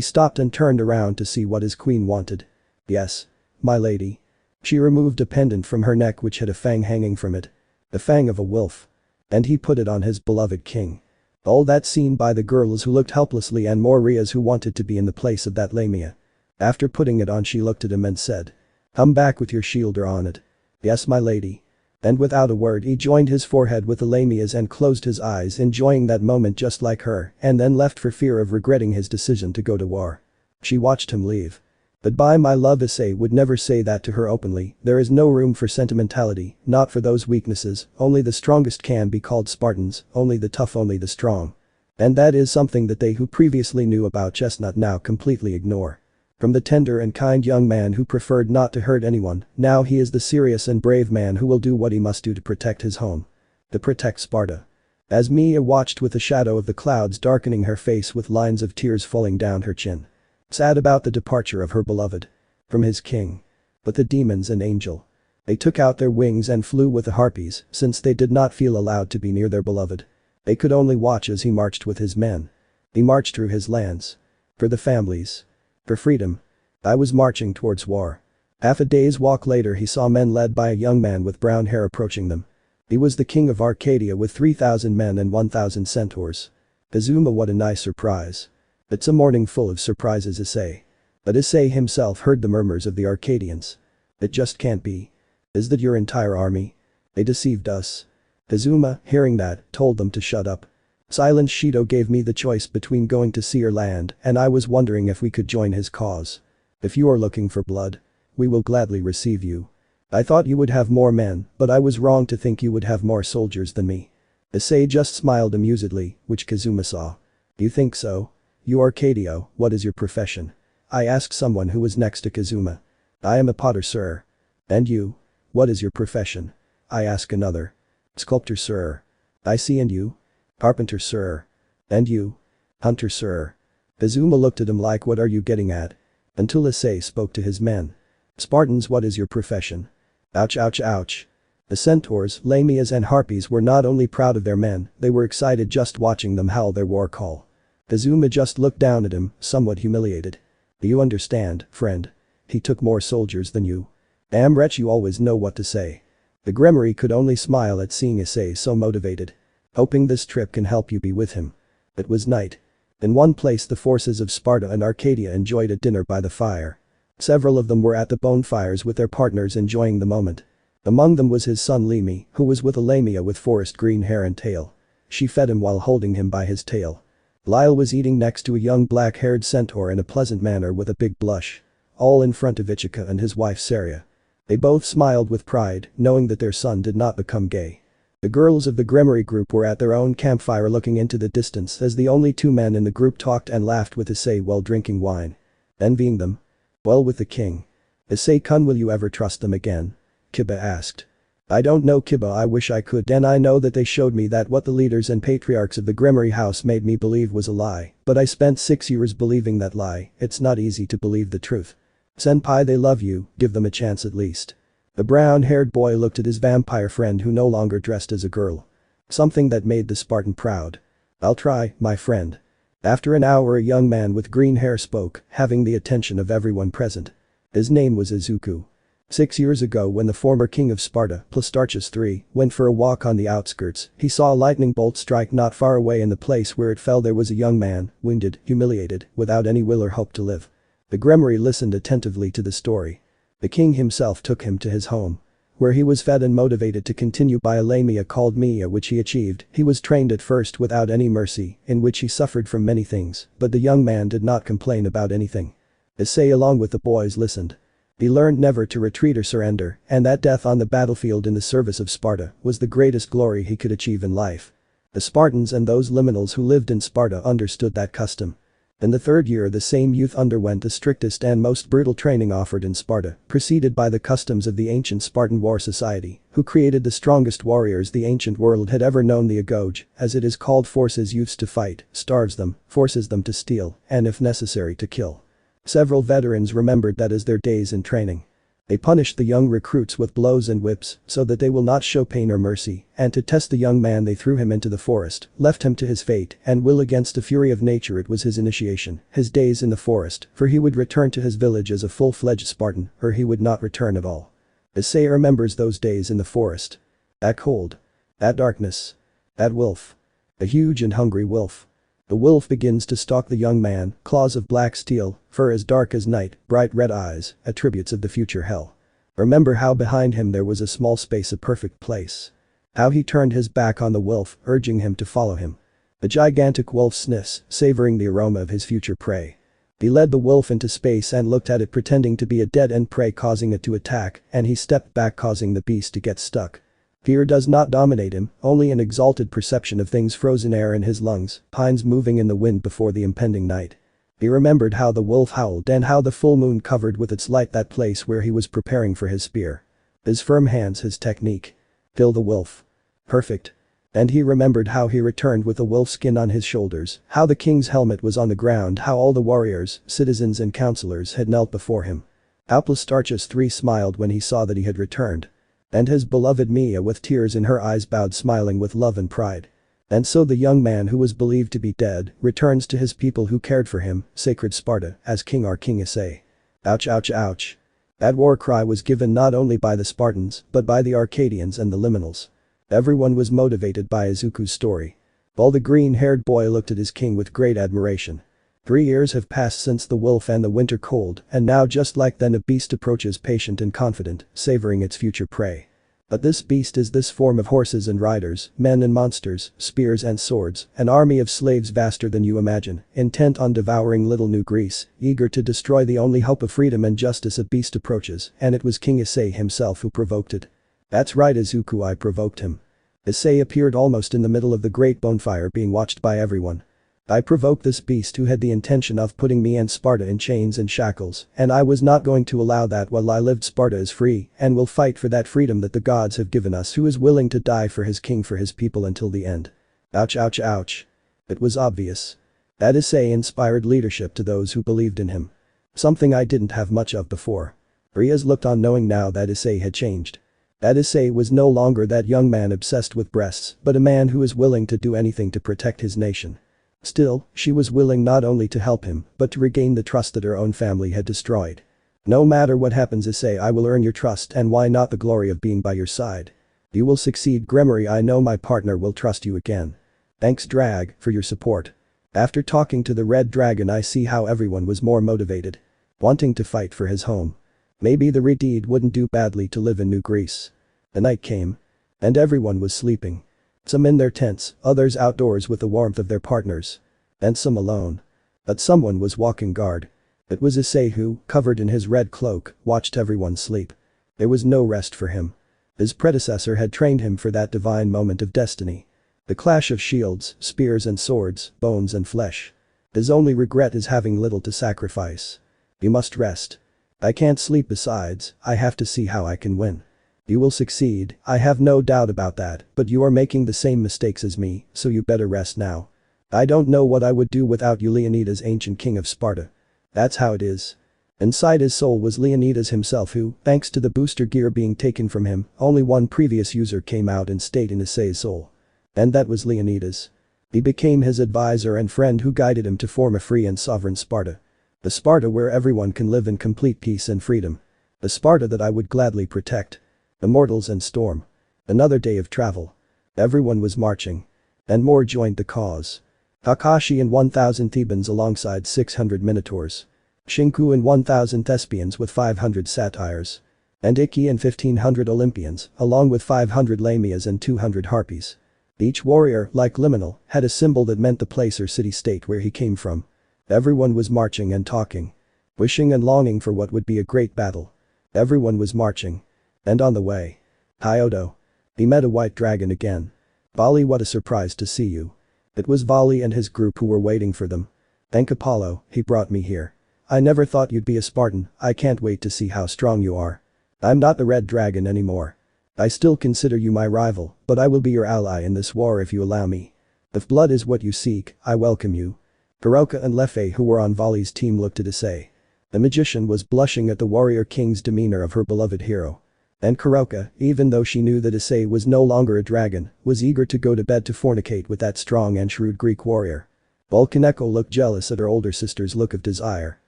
stopped and turned around to see what his queen wanted. Yes, my lady. She removed a pendant from her neck which had a fang hanging from it. The fang of a wolf. And he put it on his beloved king. All that seen by the girls who looked helplessly and more Rias who wanted to be in the place of that lamia. After putting it on she looked at him and said. Come back with your shielder on it. Yes my lady. And without a word he joined his forehead with the lamias and closed his eyes enjoying that moment just like her and then left for fear of regretting his decision to go to war. She watched him leave. Goodbye my love. Issei would never say that to her openly, there is no room for sentimentality, not for those weaknesses, only the strongest can be called Spartans, only the tough only the strong. And that is something that they who previously knew about Chestnut now completely ignore. From the tender and kind young man who preferred not to hurt anyone, now he is the serious and brave man who will do what he must do to protect his home. To protect Sparta. As Mia watched with the shadow of the clouds darkening her face with lines of tears falling down her chin. Sad about the departure of her beloved. From his king. But the demons and angel. They took out their wings and flew with the harpies since they did not feel allowed to be near their beloved. They could only watch as he marched with his men. He marched through his lands. For the families. For freedom. I was marching towards war. Half a day's walk later he saw men led by a young man with brown hair approaching them. He was the king of Arcadia with 3,000 men and 1,000 centaurs. Azuma, what a nice surprise. It's a morning full of surprises Issei. But Issei himself heard the murmurs of the Arcadians. It just can't be. Is that your entire army? They deceived us. Azuma, hearing that, told them to shut up. Silent Shido gave me the choice between going to sea or land and I was wondering if we could join his cause. If you are looking for blood, we will gladly receive you. I thought you would have more men, but I was wrong to think you would have more soldiers than me. Issei just smiled amusedly, which Kazuma saw. You think so? You Arcadio, what is your profession? I asked someone who was next to Kazuma. I am a potter sir. And you? What is your profession? I asked another. Sculptor sir. I see. And you? Carpenter sir. And you? Hunter sir. Kazuma looked at him like what are you getting at? Until Issei spoke to his men. Spartans, what is your profession? Ouch ouch ouch. The centaurs, lamias and harpies were not only proud of their men, they were excited just watching them howl their war call. Kazuma just looked down at him, somewhat humiliated. Do you understand, friend? He took more soldiers than you. Damn wretch, you always know what to say. The Gremory could only smile at seeing Issei so motivated. Hoping this trip can help you be with him. It was night. In one place the forces of Sparta and Arcadia enjoyed a dinner by the fire. Several of them were at the bonfires with their partners enjoying the moment. Among them was his son Lemi, who was with a lamia with forest green hair and tail. She fed him while holding him by his tail. Lyle was eating next to a young black-haired centaur in a pleasant manner with a big blush. All in front of Ichika and his wife Saria. They both smiled with pride, knowing that their son did not become gay. The girls of the Gremory group were at their own campfire looking into the distance as the only two men in the group talked and laughed with Issei while drinking wine. Envying them? Well, with the king. Issei-kun, will you ever trust them again? Kiba asked. I don't know Kiba, I wish I could, and I know that they showed me that what the leaders and patriarchs of the Gremory house made me believe was a lie, but I spent 6 years believing that lie, it's not easy to believe the truth. Senpai, they love you, give them a chance at least. The brown-haired boy looked at his vampire friend who no longer dressed as a girl. Something that made the Spartan proud. I'll try, my friend. After an hour a young man with green hair spoke, having the attention of everyone present. His name was Izuku. 6 years ago when the former king of Sparta, Plistarchus III, went for a walk on the outskirts, he saw a lightning bolt strike not far away in the place where it fell there was a young man, wounded, humiliated, without any will or hope to live. The Gremory listened attentively to the story. The king himself took him to his home. Where he was fed and motivated to continue by a lamia called Mia which he achieved, he was trained at first without any mercy, in which he suffered from many things, but the young man did not complain about anything. Issei along with the boys listened. He learned never to retreat or surrender, and that death on the battlefield in the service of Sparta was the greatest glory he could achieve in life. The Spartans and those liminals who lived in Sparta understood that custom. In the third year the same youth underwent the strictest and most brutal training offered in Sparta, preceded by the customs of the ancient Spartan war society, who created the strongest warriors the ancient world had ever known. The Agoge, as it is called, forces youths to fight, starves them, forces them to steal, and if necessary to kill. Several veterans remembered that as their days in training. They punished the young recruits with blows and whips so that they will not show pain or mercy, and to test the young man they threw him into the forest, left him to his fate, and will against the fury of nature. It was his initiation, his days in the forest, for he would return to his village as a full-fledged Spartan, or he would not return at all. Issei remembers those days in the forest. That cold. That darkness. That wolf. A huge and hungry wolf. The wolf begins to stalk the young man, claws of black steel, fur as dark as night, bright red eyes, attributes of the future hell. Remember how behind him there was a small space, a perfect place. How he turned his back on the wolf, urging him to follow him. The gigantic wolf sniffs, savoring the aroma of his future prey. He led the wolf into space and looked at it, pretending to be a dead-end prey, causing it to attack, and he stepped back, causing the beast to get stuck. Fear does not dominate him, only an exalted perception of things, frozen air in his lungs, pines moving in the wind before the impending night. He remembered how the wolf howled and how the full moon covered with its light that place where he was preparing for his spear. His firm hands, his technique. Kill the wolf. Perfect. And he remembered how he returned with a wolf skin on his shoulders, how the king's helmet was on the ground, how all the warriors, citizens and counselors had knelt before him. Aplastarchus III smiled when he saw that he had returned. And his beloved Mia, with tears in her eyes, bowed, smiling with love and pride. And so the young man who was believed to be dead returns to his people who cared for him, sacred Sparta, as king, our King Issei. Ouch, ouch, ouch. That war cry was given not only by the Spartans but by the Arcadians and the Liminals. Everyone was motivated by Izuku's story. While the green-haired boy looked at his king with great admiration. 3 years have passed since the wolf and the winter cold, and now just like then a beast approaches, patient and confident, savoring its future prey. But this beast is this form of horses and riders, men and monsters, spears and swords, an army of slaves vaster than you imagine, intent on devouring little New Greece, eager to destroy the only hope of freedom and justice. A beast approaches, and it was King Issei himself who provoked it. That's right, Izuku, I provoked him. Issei appeared almost in the middle of the great bonfire, being watched by everyone. I provoked this beast who had the intention of putting me and Sparta in chains and shackles, and I was not going to allow that while I lived. Sparta is free and will fight for that freedom that the gods have given us. Who is willing to die for his king, for his people until the end? Ouch, ouch, ouch. It was obvious. That Issei inspired leadership to those who believed in him. Something I didn't have much of before. Rias looked on, knowing now that Issei had changed. That Issei was no longer that young man obsessed with breasts, but a man who is willing to do anything to protect his nation. Still, she was willing not only to help him, but to regain the trust that her own family had destroyed. No matter what happens, Issei, I will earn your trust, and why not the glory of being by your side. You will succeed, Gremory. I know my partner will trust you again. Thanks, Drag, for your support. After talking to the Red Dragon, I see how everyone was more motivated. Wanting to fight for his home. Maybe the Redeed wouldn't do badly to live in New Greece. The night came. And everyone was sleeping. Some in their tents, others outdoors with the warmth of their partners. And some alone. But someone was walking guard. It was Issei who, covered in his red cloak, watched everyone sleep. There was no rest for him. His predecessor had trained him for that divine moment of destiny. The clash of shields, spears and swords, bones and flesh. His only regret is having little to sacrifice. You must rest. I can't sleep, besides, I have to see how I can win. You will succeed, I have no doubt about that, but you are making the same mistakes as me, so you better rest now. I don't know what I would do without you, Leonidas, ancient king of Sparta. That's how it is. Inside his soul was Leonidas himself who, thanks to the booster gear being taken from him, only one previous user came out and stayed in Issei's soul. And that was Leonidas. He became his advisor and friend who guided him to form a free and sovereign Sparta. The Sparta where everyone can live in complete peace and freedom. The Sparta that I would gladly protect. Immortals and storm. Another day of travel. Everyone was marching. And more joined the cause. Kakashi and 1,000 Thebans alongside 600 Minotaurs. Shinku and 1,000 Thespians with 500 Satyrs. And Ikki and 1,500 Olympians, along with 500 Lamias and 200 Harpies. Each warrior, like Liminal, had a symbol that meant the place or city-state where he came from. Everyone was marching and talking. Wishing and longing for what would be a great battle. Everyone was marching. And on the way. Kyoto. He met a white dragon again. Vali, what a surprise to see you. It was Vali and his group who were waiting for them. Thank Apollo, he brought me here. I never thought you'd be a Spartan, I can't wait to see how strong you are. I'm not the Red Dragon anymore. I still consider you my rival, but I will be your ally in this war if you allow me. If blood is what you seek, I welcome you. Hiroka and Lefei, who were on Vali's team, looked at Issei. The magician was blushing at the warrior king's demeanor of her beloved hero. And Kuroka, even though she knew that Issei was no longer a dragon, was eager to go to bed to fornicate with that strong and shrewd Greek warrior. Kaneko looked jealous at her older sister's look of desire.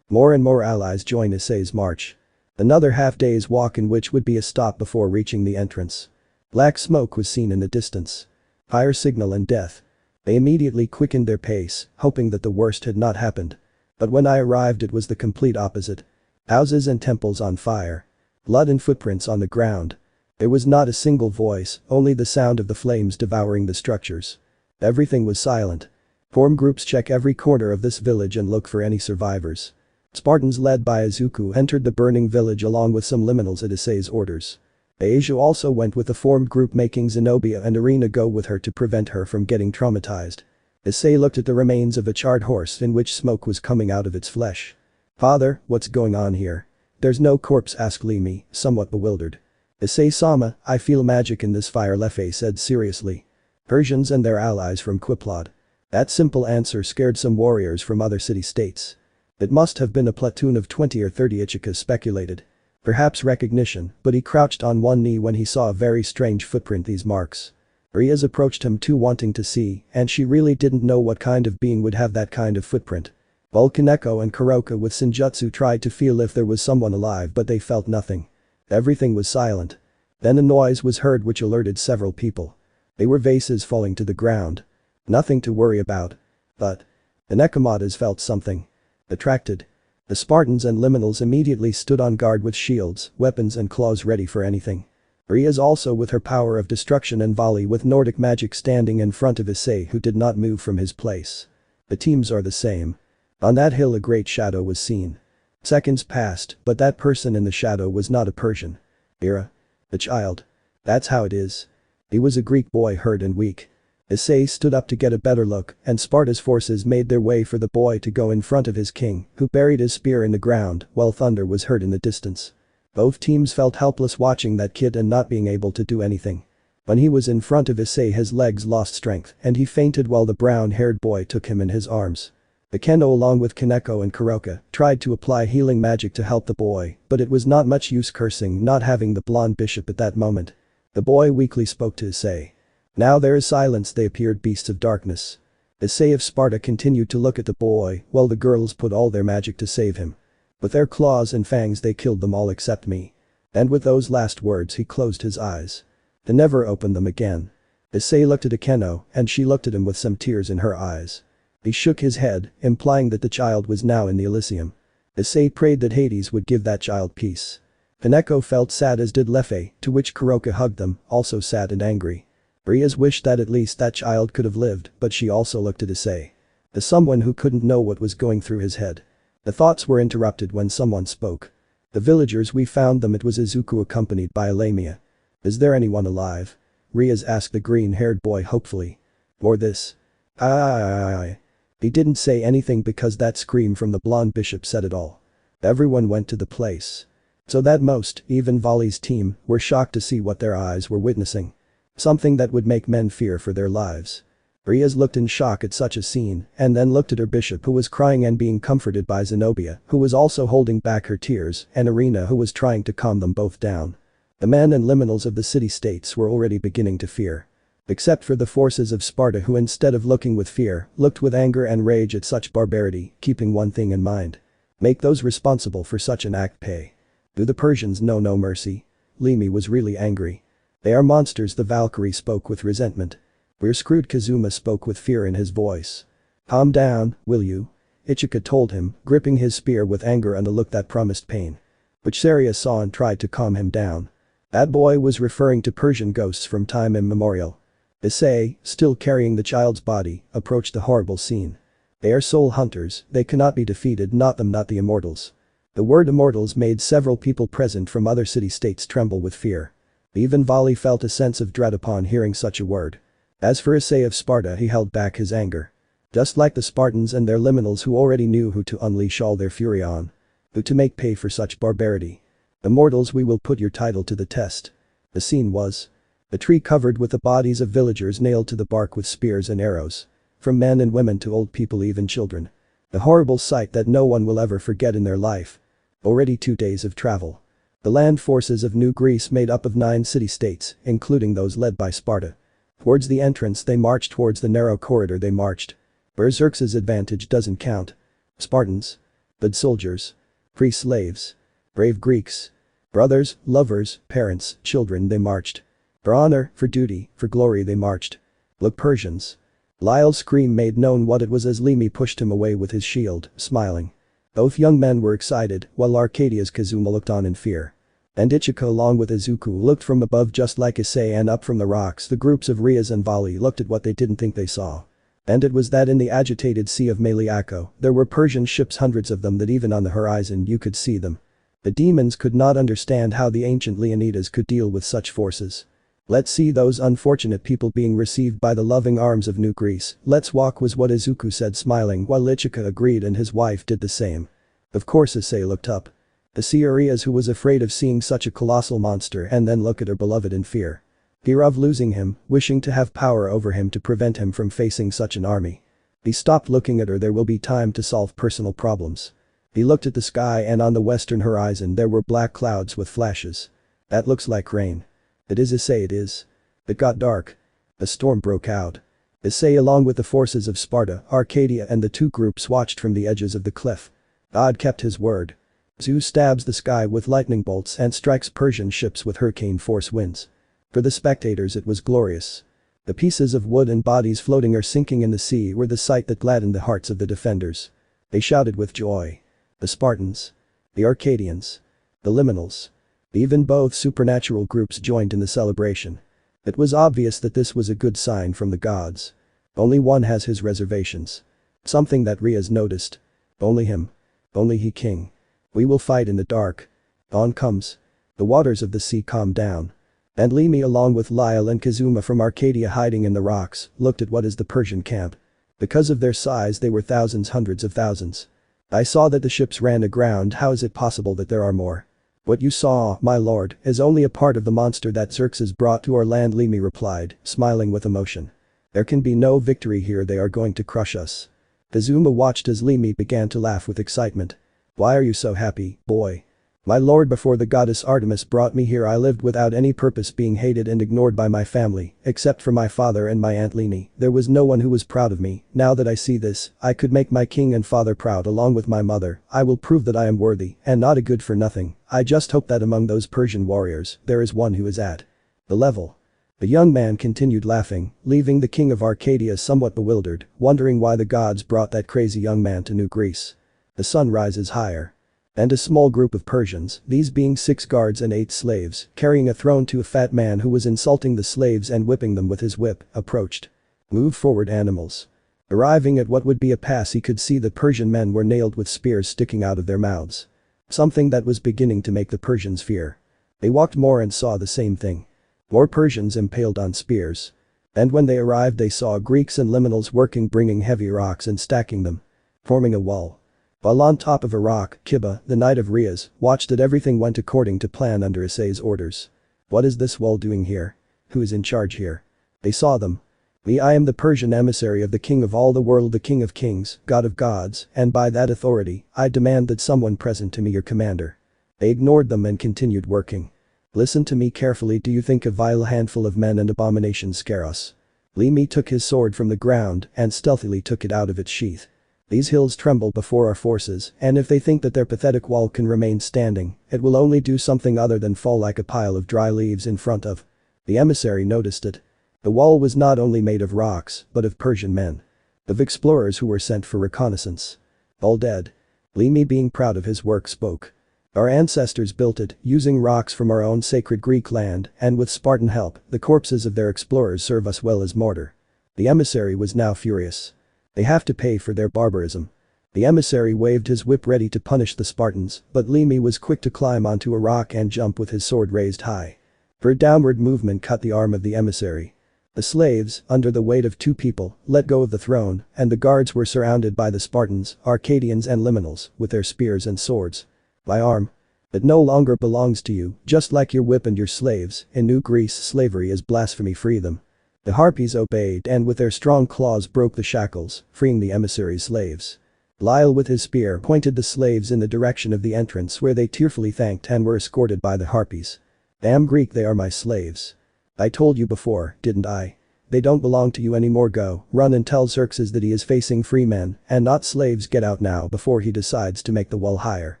More and more allies joined Issei's march. Another half-day's walk in which would be a stop before reaching the entrance. Black smoke was seen in the distance. Fire signal and death. They immediately quickened their pace, hoping that the worst had not happened. But when I arrived it was the complete opposite. Houses and temples on fire. Blood and footprints on the ground. There was not a single voice, only the sound of the flames devouring the structures. Everything was silent. Form groups check every corner of this village and look for any survivors. Spartans led by Izuku entered the burning village along with some liminals at Issei's orders. Asia also went with a formed group making Zenobia and Arena go with her to prevent her from getting traumatized. Issei looked at the remains of a charred horse in which smoke was coming out of its flesh. "Father, what's going on here?" "There's no corpse," asked Limi, somewhat bewildered. "Issei-sama, I feel magic in this fire," Lefei said seriously. "Persians and their allies from Quiplod." That simple answer scared some warriors from other city-states. It must have been a platoon of 20 or 30, Ichika speculated. Perhaps recognition, but he crouched on one knee when he saw a very strange footprint. These marks. Rias approached him too, wanting to see, and she really didn't know what kind of being would have that kind of footprint. Kaneko and Kuroka with Senjutsu tried to feel if there was someone alive, but they felt nothing. Everything was silent. Then a noise was heard which alerted several people. They were vases falling to the ground. Nothing to worry about. But the Nekomatas felt something. Attracted. The Spartans and liminals immediately stood on guard with shields, weapons and claws ready for anything. Rias also with her power of destruction and volley with Nordic magic standing in front of Issei, who did not move from his place. The teams are the same. On that hill a great shadow was seen. Seconds passed, but that person in the shadow was not a Persian. Ira. The child. That's how it is. He was a Greek boy, hurt and weak. Issei stood up to get a better look, and Sparta's forces made their way for the boy to go in front of his king, who buried his spear in the ground while thunder was heard in the distance. Both teams felt helpless watching that kid and not being able to do anything. When he was in front of Issei, his legs lost strength and he fainted while the brown-haired boy took him in his arms. The Kendo along with Kaneko and Kuroka tried to apply healing magic to help the boy, but it was not much use cursing not having the blonde bishop at that moment. The boy weakly spoke to Issei. Now there is silence. They appeared beasts of darkness. Issei of Sparta continued to look at the boy while the girls put all their magic to save him. With their claws and fangs they killed them all except me. And with those last words he closed his eyes. To never open them again. Issei looked at Akeno and she looked at him with some tears in her eyes. He shook his head, implying that the child was now in the Elysium. Issei prayed that Hades would give that child peace. Kaneko felt sad, as did Lefei, to which Kuroka hugged them, also sad and angry. Rias wished that at least that child could have lived, but she also looked at Issei. As someone who couldn't know what was going through his head. The thoughts were interrupted when someone spoke. "The villagers, we found them." It was Izuku accompanied by Lamia. "Is there anyone alive?" Rias asked the green-haired boy hopefully. "Or this?" "Aye." He didn't say anything because that scream from the blonde bishop said it all. Everyone went to the place. So that most, even Vali's team, were shocked to see what their eyes were witnessing. Something that would make men fear for their lives. Rias looked in shock at such a scene and then looked at her bishop, who was crying and being comforted by Zenobia, who was also holding back her tears, and Arena, who was trying to calm them both down. The men and liminals of the city-states were already beginning to fear. Except for the forces of Sparta, who instead of looking with fear, looked with anger and rage at such barbarity, keeping one thing in mind. Make those responsible for such an act pay. Do the Persians know no mercy? Limi was really angry. "They are monsters," the Valkyrie spoke with resentment. "We're screwed," Kazuma spoke with fear in his voice. "Calm down, will you?" Ichika told him, gripping his spear with anger and a look that promised pain. Which Saria saw and tried to calm him down. That boy was referring to Persian ghosts from time immemorial. Issei, still carrying the child's body, approached the horrible scene. "They are soul hunters, they cannot be defeated, not them, not the immortals." The word immortals made several people present from other city-states tremble with fear. Even Vali felt a sense of dread upon hearing such a word. As for Issei of Sparta, he held back his anger. Just like the Spartans and their liminals, who already knew who to unleash all their fury on. Who to make pay for such barbarity. "Immortals, we will put your title to the test." The scene was a tree covered with the bodies of villagers nailed to the bark with spears and arrows. From men and women to old people, even children. A horrible sight that no one will ever forget in their life. Already 2 days of travel. The land forces of New Greece made up of 9 city-states, including those led by Sparta. Towards the entrance they marched, towards the narrow corridor they marched. Berserk's advantage doesn't count. Spartans. Good soldiers. Free slaves. Brave Greeks. Brothers, lovers, parents, children they marched. For honor, for duty, for glory they marched. Look Persians. Lyle's scream made known what it was as Limi pushed him away with his shield, smiling. Both young men were excited, while Arcadia's Kazuma looked on in fear. And Ichika along with Izuku looked from above just like Issei, and up from the rocks the groups of Rias and Vali looked at what they didn't think they saw. And it was that in the agitated sea of Meliaco, there were Persian ships, hundreds of them, that even on the horizon you could see them. The demons could not understand how the ancient Leonidas could deal with such forces. Let's see those unfortunate people being received by the loving arms of New Greece. Let's walk, was what Izuku said, smiling, while Ichika agreed and his wife did the same. Of course Issei looked up. To see Rias, who was afraid of seeing such a colossal monster, and then look at her beloved in fear. Fear of losing him, wishing to have power over him to prevent him from facing such an army. He stopped looking at her. There will be time to solve personal problems. He looked at the sky, and on the western horizon there were black clouds with flashes. That looks like rain. It is, Issei, it is. It got dark. A storm broke out. Issei along with the forces of Sparta, Arcadia and the 2 groups watched from the edges of the cliff. God kept his word. Zeus stabs the sky with lightning bolts and strikes Persian ships with hurricane force winds. For the spectators it was glorious. The pieces of wood and bodies floating or sinking in the sea were the sight that gladdened the hearts of the defenders. They shouted with joy. The Spartans. The Arcadians. The Liminals. Even both supernatural groups joined in the celebration. It was obvious that this was a good sign from the gods. Only one has his reservations. Something that Rias noticed. Only him. Only he, king. We will fight in the dark. Dawn comes. The waters of the sea calm down. And Limi along with Lyle and Kazuma from Arcadia hiding in the rocks looked at what is the Persian camp. Because of their size they were thousands, hundreds of thousands. I saw that the ships ran aground. How is it possible that there are more? What you saw, my lord, is only a part of the monster that Xerxes brought to our land, Limi replied, smiling with emotion. There can be no victory here, they are going to crush us. Kazuma watched as Limi began to laugh with excitement. Why are you so happy, boy? My lord, before the goddess Artemis brought me here I lived without any purpose, being hated and ignored by my family, except for my father and my aunt Lini. There was no one who was proud of me. Now that I see this, I could make my king and father proud along with my mother. I will prove that I am worthy and not a good for nothing. I just hope that among those Persian warriors, there is one who is at the level. The young man continued laughing, leaving the king of Arcadia somewhat bewildered, wondering why the gods brought that crazy young man to New Greece. The sun rises higher. And a small group of Persians, these being 6 guards and 8 slaves, carrying a throne to a fat man who was insulting the slaves and whipping them with his whip, approached. Move forward, animals. Arriving at what would be a pass, he could see the Persian men were nailed with spears sticking out of their mouths. Something that was beginning to make the Persians fear. They walked more and saw the same thing. More Persians impaled on spears. And when they arrived they saw Greeks and Liminals working, bringing heavy rocks and stacking them. Forming a wall. While on top of a rock, Kiba, the knight of Rias, watched that everything went according to plan under Issei's orders. What is this wall doing here? Who is in charge here? They saw them. I am the Persian emissary of the king of all the world, the king of kings, god of gods, and by that authority, I demand that someone present to me your commander. They ignored them and continued working. Listen to me carefully. Do you think a vile handful of men and abominations scare us? Limi took his sword from the ground and stealthily took it out of its sheath. These hills tremble before our forces, and if they think that their pathetic wall can remain standing, it will only do something other than fall like a pile of dry leaves in front of. The emissary noticed it. The wall was not only made of rocks, but of Persian men. Of explorers who were sent for reconnaissance. All dead. Limi, being proud of his work, spoke. Our ancestors built it, using rocks from our own sacred Greek land, and with Spartan help, the corpses of their explorers serve us well as mortar. The emissary was now furious. They have to pay for their barbarism. The emissary waved his whip ready to punish the Spartans, but Limi was quick to climb onto a rock and jump with his sword raised high. Her downward movement cut the arm of the emissary. The slaves, under the weight of 2 people, let go of the throne, and the guards were surrounded by the Spartans, Arcadians and Liminals, with their spears and swords. My arm. It no longer belongs to you, just like your whip and your slaves. In New Greece slavery is blasphemy, free them. The Harpies obeyed and with their strong claws broke the shackles, freeing the emissary's slaves. Lyle with his spear pointed the slaves in the direction of the entrance where they tearfully thanked and were escorted by the harpies. Damn Greek, they are my slaves. I told you before, didn't I? They don't belong to you anymore. Go, run and tell Xerxes that he is facing free men and not slaves. Get out now before he decides to make the wall higher.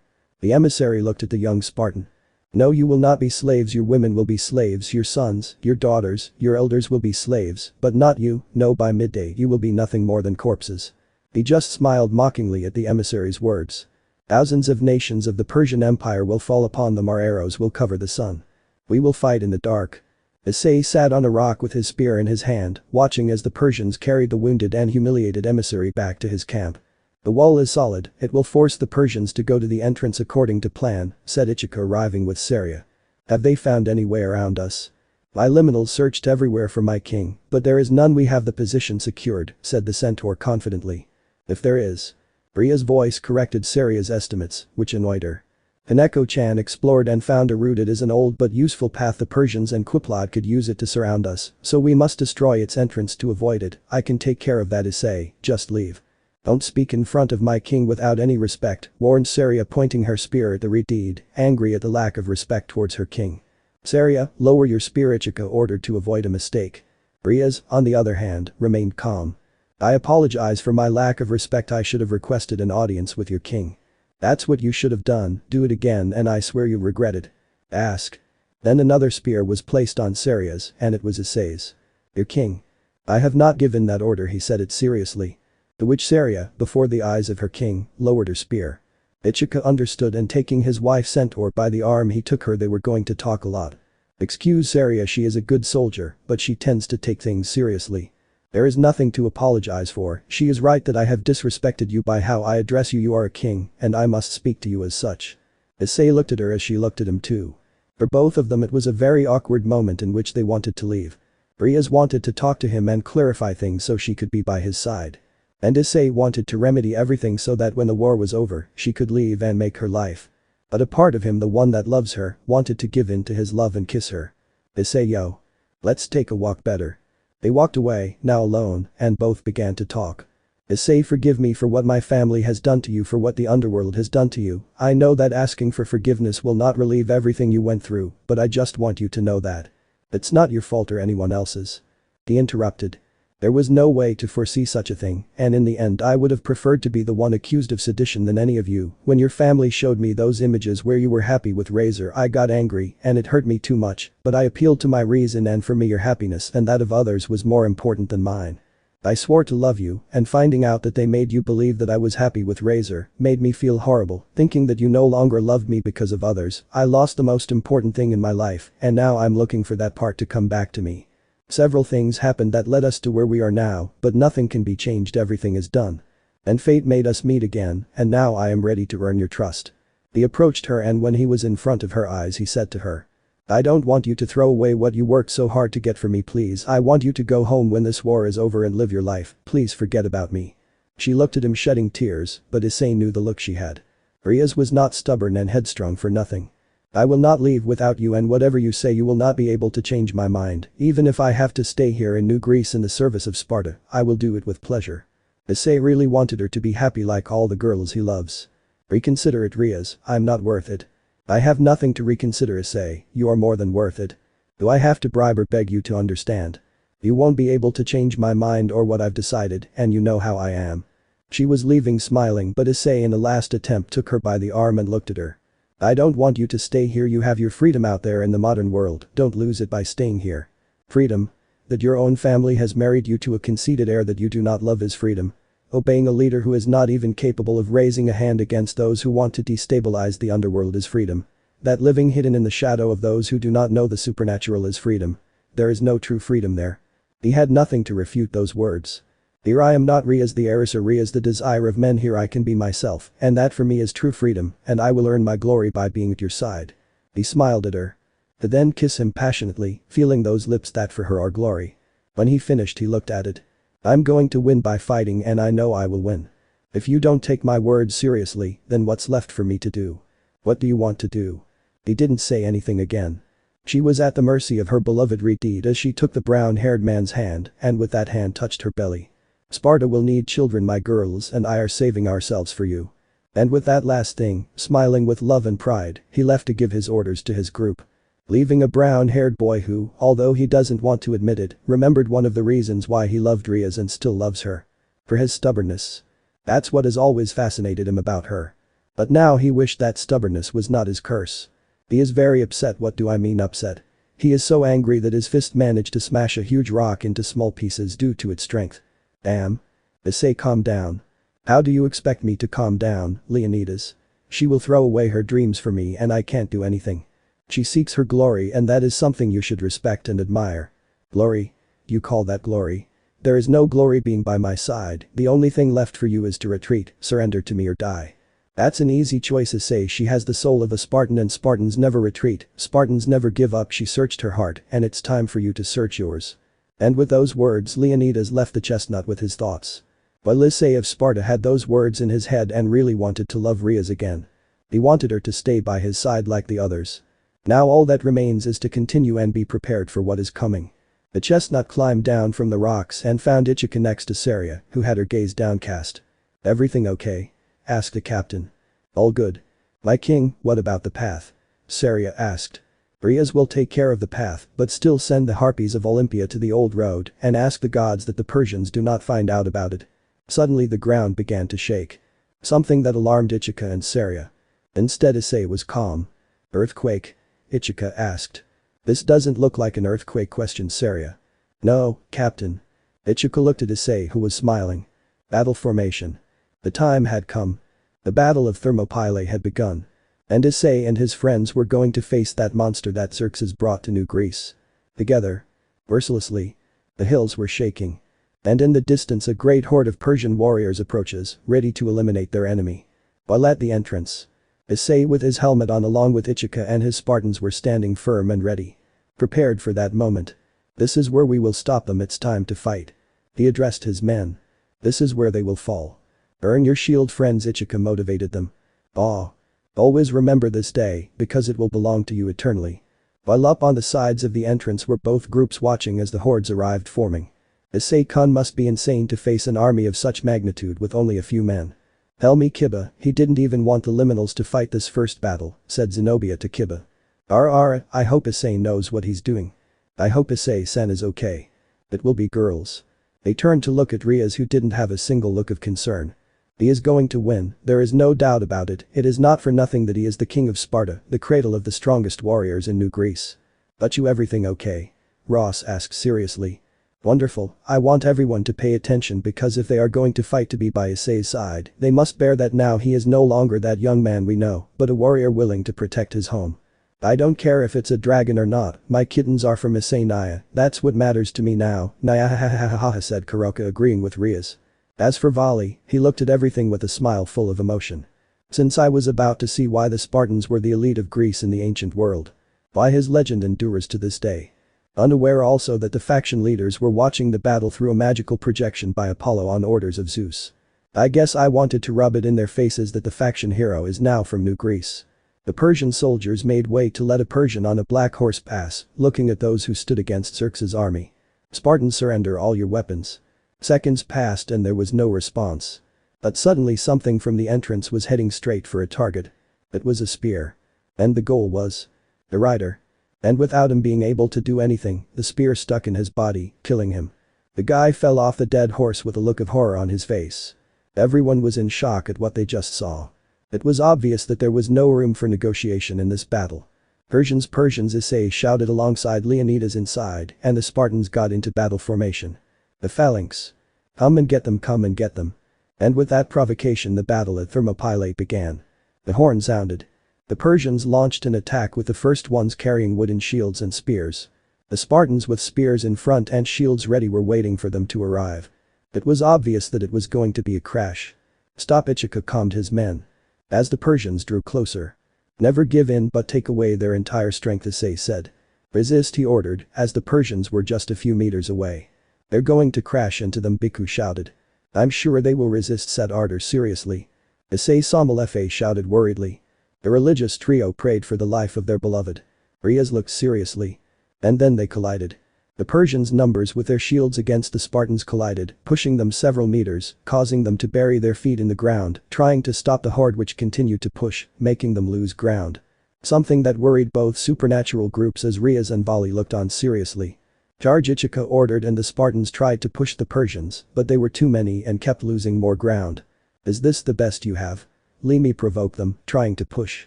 The emissary looked at the young Spartan. No, you will not be slaves. Your women will be slaves, your sons, your daughters, your elders will be slaves, but not you. No, by midday you will be nothing more than corpses. He just smiled mockingly at the emissary's words. Thousands of nations of the Persian Empire will fall upon them. Our arrows will cover the sun. We will fight in the dark. Issei sat on a rock with his spear in his hand, watching as the Persians carried the wounded and humiliated emissary back to his camp. The wall is solid, it will force the Persians to go to the entrance according to plan, said Issei arriving with Saria. Have they found any way around us? My liminals searched everywhere for my king, but there is none. We have the position secured, said the centaur confidently. If there is. Ria's voice corrected Saria's estimates, which annoyed her. Haneko-chan explored and found a route. It is an old but useful path. The Persians and Quiplot could use it to surround us, so we must destroy its entrance to avoid it. I can take care of that. Issei, just leave. Don't speak in front of my king without any respect, warned Saria, pointing her spear at the reed, angry at the lack of respect towards her king. Saria, lower your spear, Issei ordered to avoid a mistake. Rias, on the other hand, remained calm. I apologize for my lack of respect. I should have requested an audience with your king. That's what you should have done. Do it again and I swear you'll regret it. Ask. Then another spear was placed on Saria's and it was Issei's. Your king. I have not given that order, he said it seriously. To which Saria, before the eyes of her king, lowered her spear. Issei understood and taking his wife centaur by the arm he took her. They were going to talk a lot. Excuse Saria, she is a good soldier, but she tends to take things seriously. There is nothing to apologize for. She is right that I have disrespected you by how I address you. You are a king, and I must speak to you as such. Issei looked at her as she looked at him too. For both of them it was a very awkward moment in which they wanted to leave. Rias wanted to talk to him and clarify things so she could be by his side. And Issei wanted to remedy everything so that when the war was over, she could leave and make her life. But a part of him, the one that loves her, wanted to give in to his love and kiss her. Issei, yo. Let's take a walk better. They walked away, now alone, and both began to talk. Issei, forgive me for what my family has done to you, for what the underworld has done to you. I know that asking for forgiveness will not relieve everything you went through, but I just want you to know that. It's not your fault or anyone else's. He interrupted. There was no way to foresee such a thing, and in the end I would have preferred to be the one accused of sedition than any of you. When your family showed me those images where you were happy with Razor, I got angry and it hurt me too much, but I appealed to my reason, and for me your happiness and that of others was more important than mine. I swore to love you, and finding out that they made you believe that I was happy with Razor made me feel horrible, thinking that you no longer loved me because of others. I lost the most important thing in my life, and now I'm looking for that part to come back to me. Several things happened that led us to where we are now, but nothing can be changed. Everything is done. And fate made us meet again, and now I am ready to earn your trust. He approached her, and when he was in front of her eyes he said to her. I don't want you to throw away what you worked so hard to get for me, please. I want you to go home when this war is over and live your life. Please forget about me. She looked at him shedding tears, but Issei knew the look she had. Rias was not stubborn and headstrong for nothing. I will not leave without you, and whatever you say you will not be able to change my mind. Even if I have to stay here in New Greece in the service of Sparta, I will do it with pleasure. Issei really wanted her to be happy like all the girls he loves. Reconsider it, Rias, I'm not worth it. I have nothing to reconsider, Issei, you are more than worth it. Do I have to bribe or beg you to understand? You won't be able to change my mind or what I've decided, and you know how I am. She was leaving smiling, but Issei in a last attempt took her by the arm and looked at her. I don't want you to stay here. You have your freedom out there in the modern world, don't lose it by staying here. Freedom? That your own family has married you to a conceited heir that you do not love is freedom. Obeying a leader who is not even capable of raising a hand against those who want to destabilize the underworld is freedom. That living hidden in the shadow of those who do not know the supernatural is freedom. There is no true freedom there. He had nothing to refute those words. Here I am not Rias the heiress or Rias the desire of men. Here I can be myself, and that for me is true freedom, and I will earn my glory by being at your side. He smiled at her. To then kiss him passionately, feeling those lips that for her are glory. When he finished he looked at it. I'm going to win by fighting, and I know I will win. If you don't take my words seriously, then what's left for me to do? What do you want to do? He didn't say anything again. She was at the mercy of her beloved Reed as she took the brown-haired man's hand and with that hand touched her belly. Sparta will need children, my girls, and I are saving ourselves for you. And with that last thing, smiling with love and pride, he left to give his orders to his group. Leaving a brown-haired boy who, although he doesn't want to admit it, remembered one of the reasons why he loved Rias and still loves her. For his stubbornness. That's what has always fascinated him about her. But now he wished that stubbornness was not his curse. He is very upset. What do I mean upset? He is so angry that his fist managed to smash a huge rock into small pieces due to its strength. Damn. Issei, calm down. How do you expect me to calm down, Leonidas? She will throw away her dreams for me and I can't do anything. She seeks her glory and that is something you should respect and admire. Glory? You call that glory? There is no glory being by my side, the only thing left for you is to retreat, surrender to me or die. That's an easy choice. Issei, she has the soul of a Spartan and Spartans never retreat, Spartans never give up. She searched her heart and it's time for you to search yours. And with those words Leonidas left the chestnut with his thoughts. But Issei of Sparta had those words in his head and really wanted to love Rias again. He wanted her to stay by his side like the others. Now all that remains is to continue and be prepared for what is coming. The chestnut climbed down from the rocks and found Ichika next to Saria, who had her gaze downcast. Everything okay? Asked the captain. All good. My king, what about the path? Saria asked. Rias will take care of the path, but still send the harpies of Olympia to the old road and ask the gods that the Persians do not find out about it. Suddenly the ground began to shake. Something that alarmed Ichika and Saria. Instead Issei was calm. Earthquake? Ichika asked. This doesn't look like an earthquake, questioned Saria. No, captain. Ichika looked at Issei, who was smiling. Battle formation. The time had come. The battle of Thermopylae had begun. And Issei and his friends were going to face that monster that Xerxes brought to New Greece. Together. Mercilessly. The hills were shaking. And in the distance a great horde of Persian warriors approaches, ready to eliminate their enemy. While at the entrance, Issei with his helmet on along with Ichika and his Spartans were standing firm and ready. Prepared for that moment. This is where we will stop them, it's time to fight. He addressed his men. This is where they will fall. Earn your shield, friends, Ichika motivated them. Always remember this day, because it will belong to you eternally. While up on the sides of the entrance were both groups watching as the hordes arrived forming. Issei-kun must be insane to face an army of such magnitude with only a few men. Tell me, Kiba, he didn't even want the liminals to fight this first battle, said Zenobia to Kiba. I hope Issei knows what he's doing. I hope Issei-san is okay. It will be girls. They turned to look at Rias, who didn't have a single look of concern. He is going to win, there is no doubt about it. It is not for nothing that he is the king of Sparta, the cradle of the strongest warriors in New Greece. But you, everything okay? Ross asked seriously. Wonderful, I want everyone to pay attention because if they are going to fight to be by Issei's side, they must bear that now he is no longer that young man we know, but a warrior willing to protect his home. I don't care if it's a dragon or not, my kittens are from Issei Naya, that's what matters to me now. Naya ha said Kuroka, agreeing with Rias. As for Vali, he looked at everything with a smile full of emotion. Since I was about to see why the Spartans were the elite of Greece in the ancient world. Why his legend endures to this day. Unaware also that the faction leaders were watching the battle through a magical projection by Apollo on orders of Zeus. I guess I wanted to rub it in their faces that the faction hero is now from New Greece. The Persian soldiers made way to let a Persian on a black horse pass, looking at those who stood against Xerxes' army. Spartans, surrender all your weapons. Seconds passed and there was no response. But suddenly something from the entrance was heading straight for a target. It was a spear. And the goal was the rider. And without him being able to do anything, the spear stuck in his body, killing him. The guy fell off the dead horse with a look of horror on his face. Everyone was in shock at what they just saw. It was obvious that there was no room for negotiation in this battle. Persians, Issei shouted alongside Leonidas inside, and the Spartans got into battle formation. The phalanx. Come and get them, come and get them. And with that provocation the battle at Thermopylae began. The horn sounded. The Persians launched an attack with the first ones carrying wooden shields and spears. The Spartans with spears in front and shields ready were waiting for them to arrive. It was obvious that it was going to be a crash. Stop, Ichika calmed his men. As the Persians drew closer. Never give in but take away their entire strength, Issei said. Resist, he ordered, as the Persians were just a few meters away. They're going to crash into them, Biku shouted. I'm sure they will resist, said Ardor seriously. Issei Samalefe shouted worriedly. The religious trio prayed for the life of their beloved. Rias looked seriously. And then they collided. The Persians' numbers with their shields against the Spartans collided, pushing them several meters, causing them to bury their feet in the ground, trying to stop the horde which continued to push, making them lose ground. Something that worried both supernatural groups as Rias and Vali looked on seriously. Charge Ichika ordered and the Spartans tried to push the Persians, but they were too many and kept losing more ground. Is this the best you have? Limi provoked them, trying to push.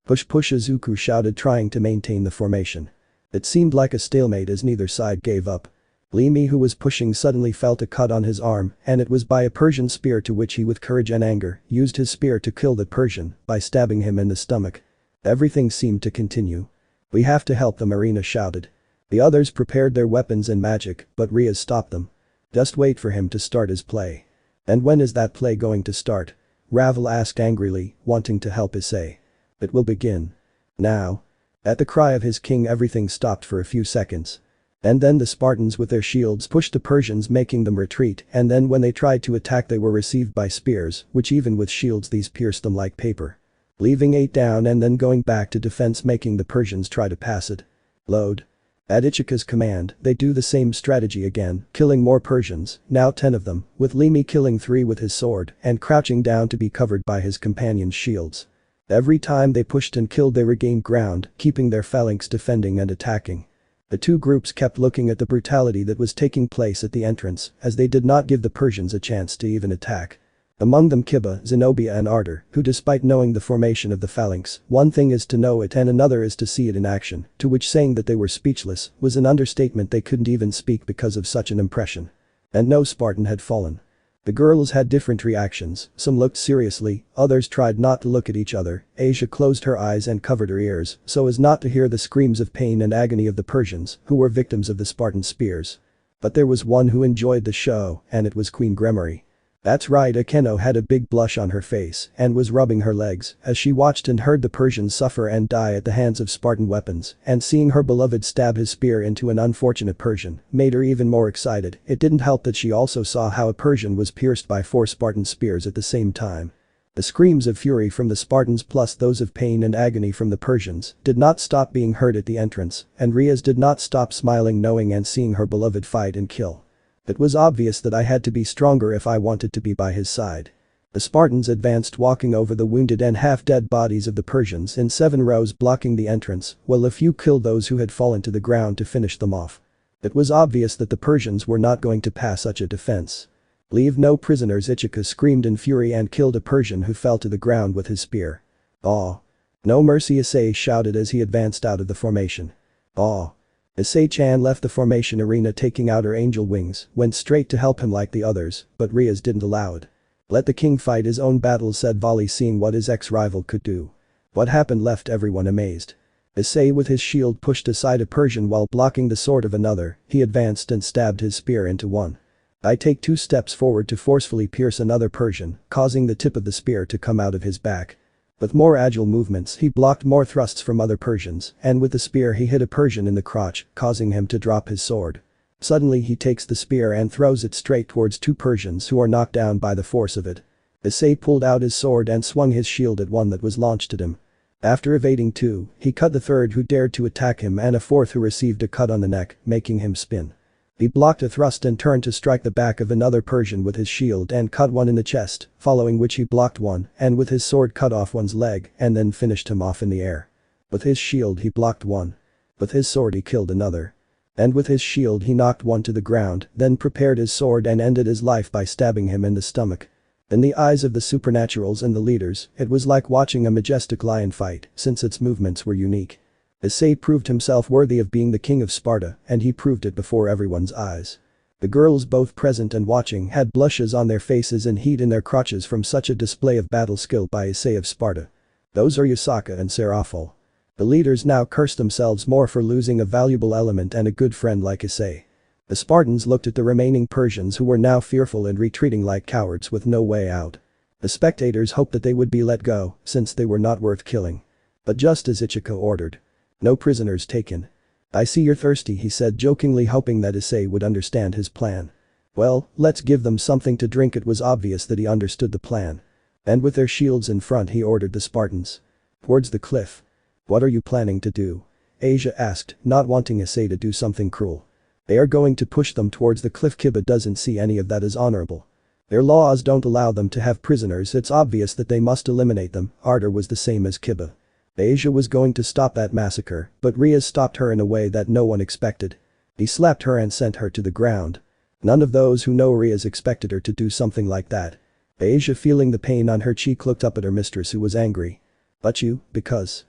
Push push, Izuku shouted, trying to maintain the formation. It seemed like a stalemate as neither side gave up. Limi, who was pushing, suddenly felt a cut on his arm, and it was by a Persian spear, to which he with courage and anger used his spear to kill the Persian by stabbing him in the stomach. Everything seemed to continue. We have to help them, Arena shouted. The others prepared their weapons and magic, but Rias stopped them. Just wait for him to start his play. And when is that play going to start? Ravel asked angrily, wanting to help Issei. It will begin. Now. At the cry of his king, everything stopped for a few seconds. And then the Spartans with their shields pushed the Persians, making them retreat, and then when they tried to attack they were received by spears, which even with shields these pierced them like paper. Leaving 8 down and then going back to defense, making the Persians try to pass it. Load. At Ichika's command, they do the same strategy again, killing more Persians, now 10 of them, with Limi killing 3 with his sword and crouching down to be covered by his companions' shields. Every time they pushed and killed they regained ground, keeping their phalanx defending and attacking. The two groups kept looking at the brutality that was taking place at the entrance, as they did not give the Persians a chance to even attack. Among them Kiba, Zenobia and Ardor, who despite knowing the formation of the phalanx, one thing is to know it and another is to see it in action, to which saying that they were speechless was an understatement. They couldn't even speak because of such an impression. And no Spartan had fallen. The girls had different reactions, some looked seriously, others tried not to look at each other. Asia closed her eyes and covered her ears so as not to hear the screams of pain and agony of the Persians, who were victims of the Spartan spears. But there was one who enjoyed the show, and it was Queen Gremory. That's right, Akeno had a big blush on her face and was rubbing her legs as she watched and heard the Persians suffer and die at the hands of Spartan weapons, and seeing her beloved stab his spear into an unfortunate Persian made her even more excited. It didn't help that she also saw how a Persian was pierced by 4 Spartan spears at the same time. The screams of fury from the Spartans plus those of pain and agony from the Persians did not stop being heard at the entrance, and Rias did not stop smiling knowing and seeing her beloved fight and kill. It was obvious that I had to be stronger if I wanted to be by his side. The Spartans advanced, walking over the wounded and half-dead bodies of the Persians in 7 rows, blocking the entrance, while a few killed those who had fallen to the ground to finish them off. It was obvious that the Persians were not going to pass such a defense. Leave no prisoners, Ichika screamed in fury and killed a Persian who fell to the ground with his spear. Aw. No mercy, Issei shouted as he advanced out of the formation. Aw. Issei-chan left the formation arena, taking out her angel wings, went straight to help him like the others, but Rias didn't allow it. Let the king fight his own battles, said Vali, seeing what his ex-rival could do. What happened left everyone amazed. Issei with his shield pushed aside a Persian while blocking the sword of another. He advanced and stabbed his spear into one. I take 2 steps forward to forcefully pierce another Persian, causing the tip of the spear to come out of his back. With more agile movements he blocked more thrusts from other Persians, and with the spear he hit a Persian in the crotch, causing him to drop his sword. Suddenly he takes the spear and throws it straight towards 2 Persians who are knocked down by the force of it. Issei pulled out his sword and swung his shield at one that was launched at him. After evading 2, he cut the 3rd who dared to attack him and a 4th who received a cut on the neck, making him spin. He blocked a thrust and turned to strike the back of another Persian with his shield and cut one in the chest, following which he blocked one and with his sword cut off one's leg and then finished him off in the air. With his shield he blocked one. With his sword he killed another. And with his shield he knocked one to the ground, then prepared his sword and ended his life by stabbing him in the stomach. In the eyes of the supernaturals and the leaders, it was like watching a majestic lion fight, since its movements were unique. Issei proved himself worthy of being the king of Sparta, and he proved it before everyone's eyes. The girls both present and watching had blushes on their faces and heat in their crotches from such a display of battle skill by Issei of Sparta. Those are Yusaka and Seraphol. The leaders now cursed themselves more for losing a valuable element and a good friend like Issei. The Spartans looked at the remaining Persians who were now fearful and retreating like cowards with no way out. The spectators hoped that they would be let go, since they were not worth killing. But just as Ichika ordered. No prisoners taken. I see you're thirsty, he said jokingly, hoping that Issei would understand his plan. Well, let's give them something to drink. It was obvious that he understood the plan. And with their shields in front he ordered the Spartans. Towards the cliff. What are you planning to do? Asia asked, not wanting Issei to do something cruel. They are going to push them towards the cliff. Kiba doesn't see any of that as honorable. Their laws don't allow them to have prisoners. It's obvious that they must eliminate them. Ardor was the same as Kiba. Asia was going to stop that massacre, but Rias stopped her in a way that no one expected. He slapped her and sent her to the ground. None of those who know Rias expected her to do something like that. Asia, feeling the pain on her cheek, looked up at her mistress, who was angry. But you, because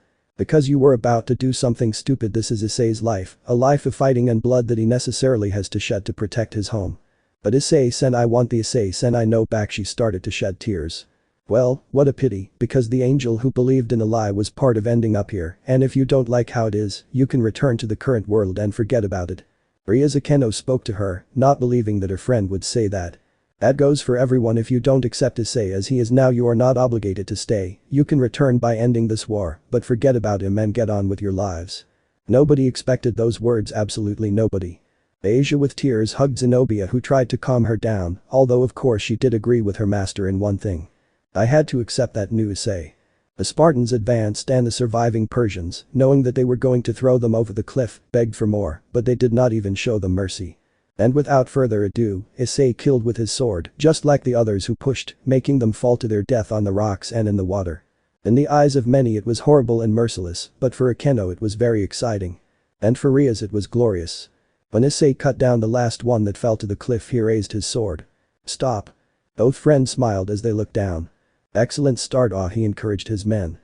you were about to do something stupid. This is Issei's life, a life of fighting and blood that he necessarily has to shed to protect his home. But Issei-sen, I want the Issei-sen I know back. She started to shed tears. Well, what a pity, because the angel who believed in a lie was part of ending up here, and if you don't like how it is, you can return to the current world and forget about it. Rias Akeno spoke to her, not believing that her friend would say that. That goes for everyone. If you don't accept Issei as he is now, you are not obligated to stay. You can return by ending this war, but forget about him and get on with your lives. Nobody expected those words, absolutely nobody. Asia with tears hugged Zenobia, who tried to calm her down, although of course she did agree with her master in one thing. I had to accept that new Issei. The Spartans advanced and the surviving Persians, knowing that they were going to throw them over the cliff, begged for more, but they did not even show them mercy. And without further ado, Issei killed with his sword, just like the others who pushed, making them fall to their death on the rocks and in the water. In the eyes of many it was horrible and merciless, but for Akeno it was very exciting. And for Rias it was glorious. When Issei cut down the last one that fell to the cliff, he raised his sword. Stop. Both friends smiled as they looked down. Excellent start. He encouraged his men.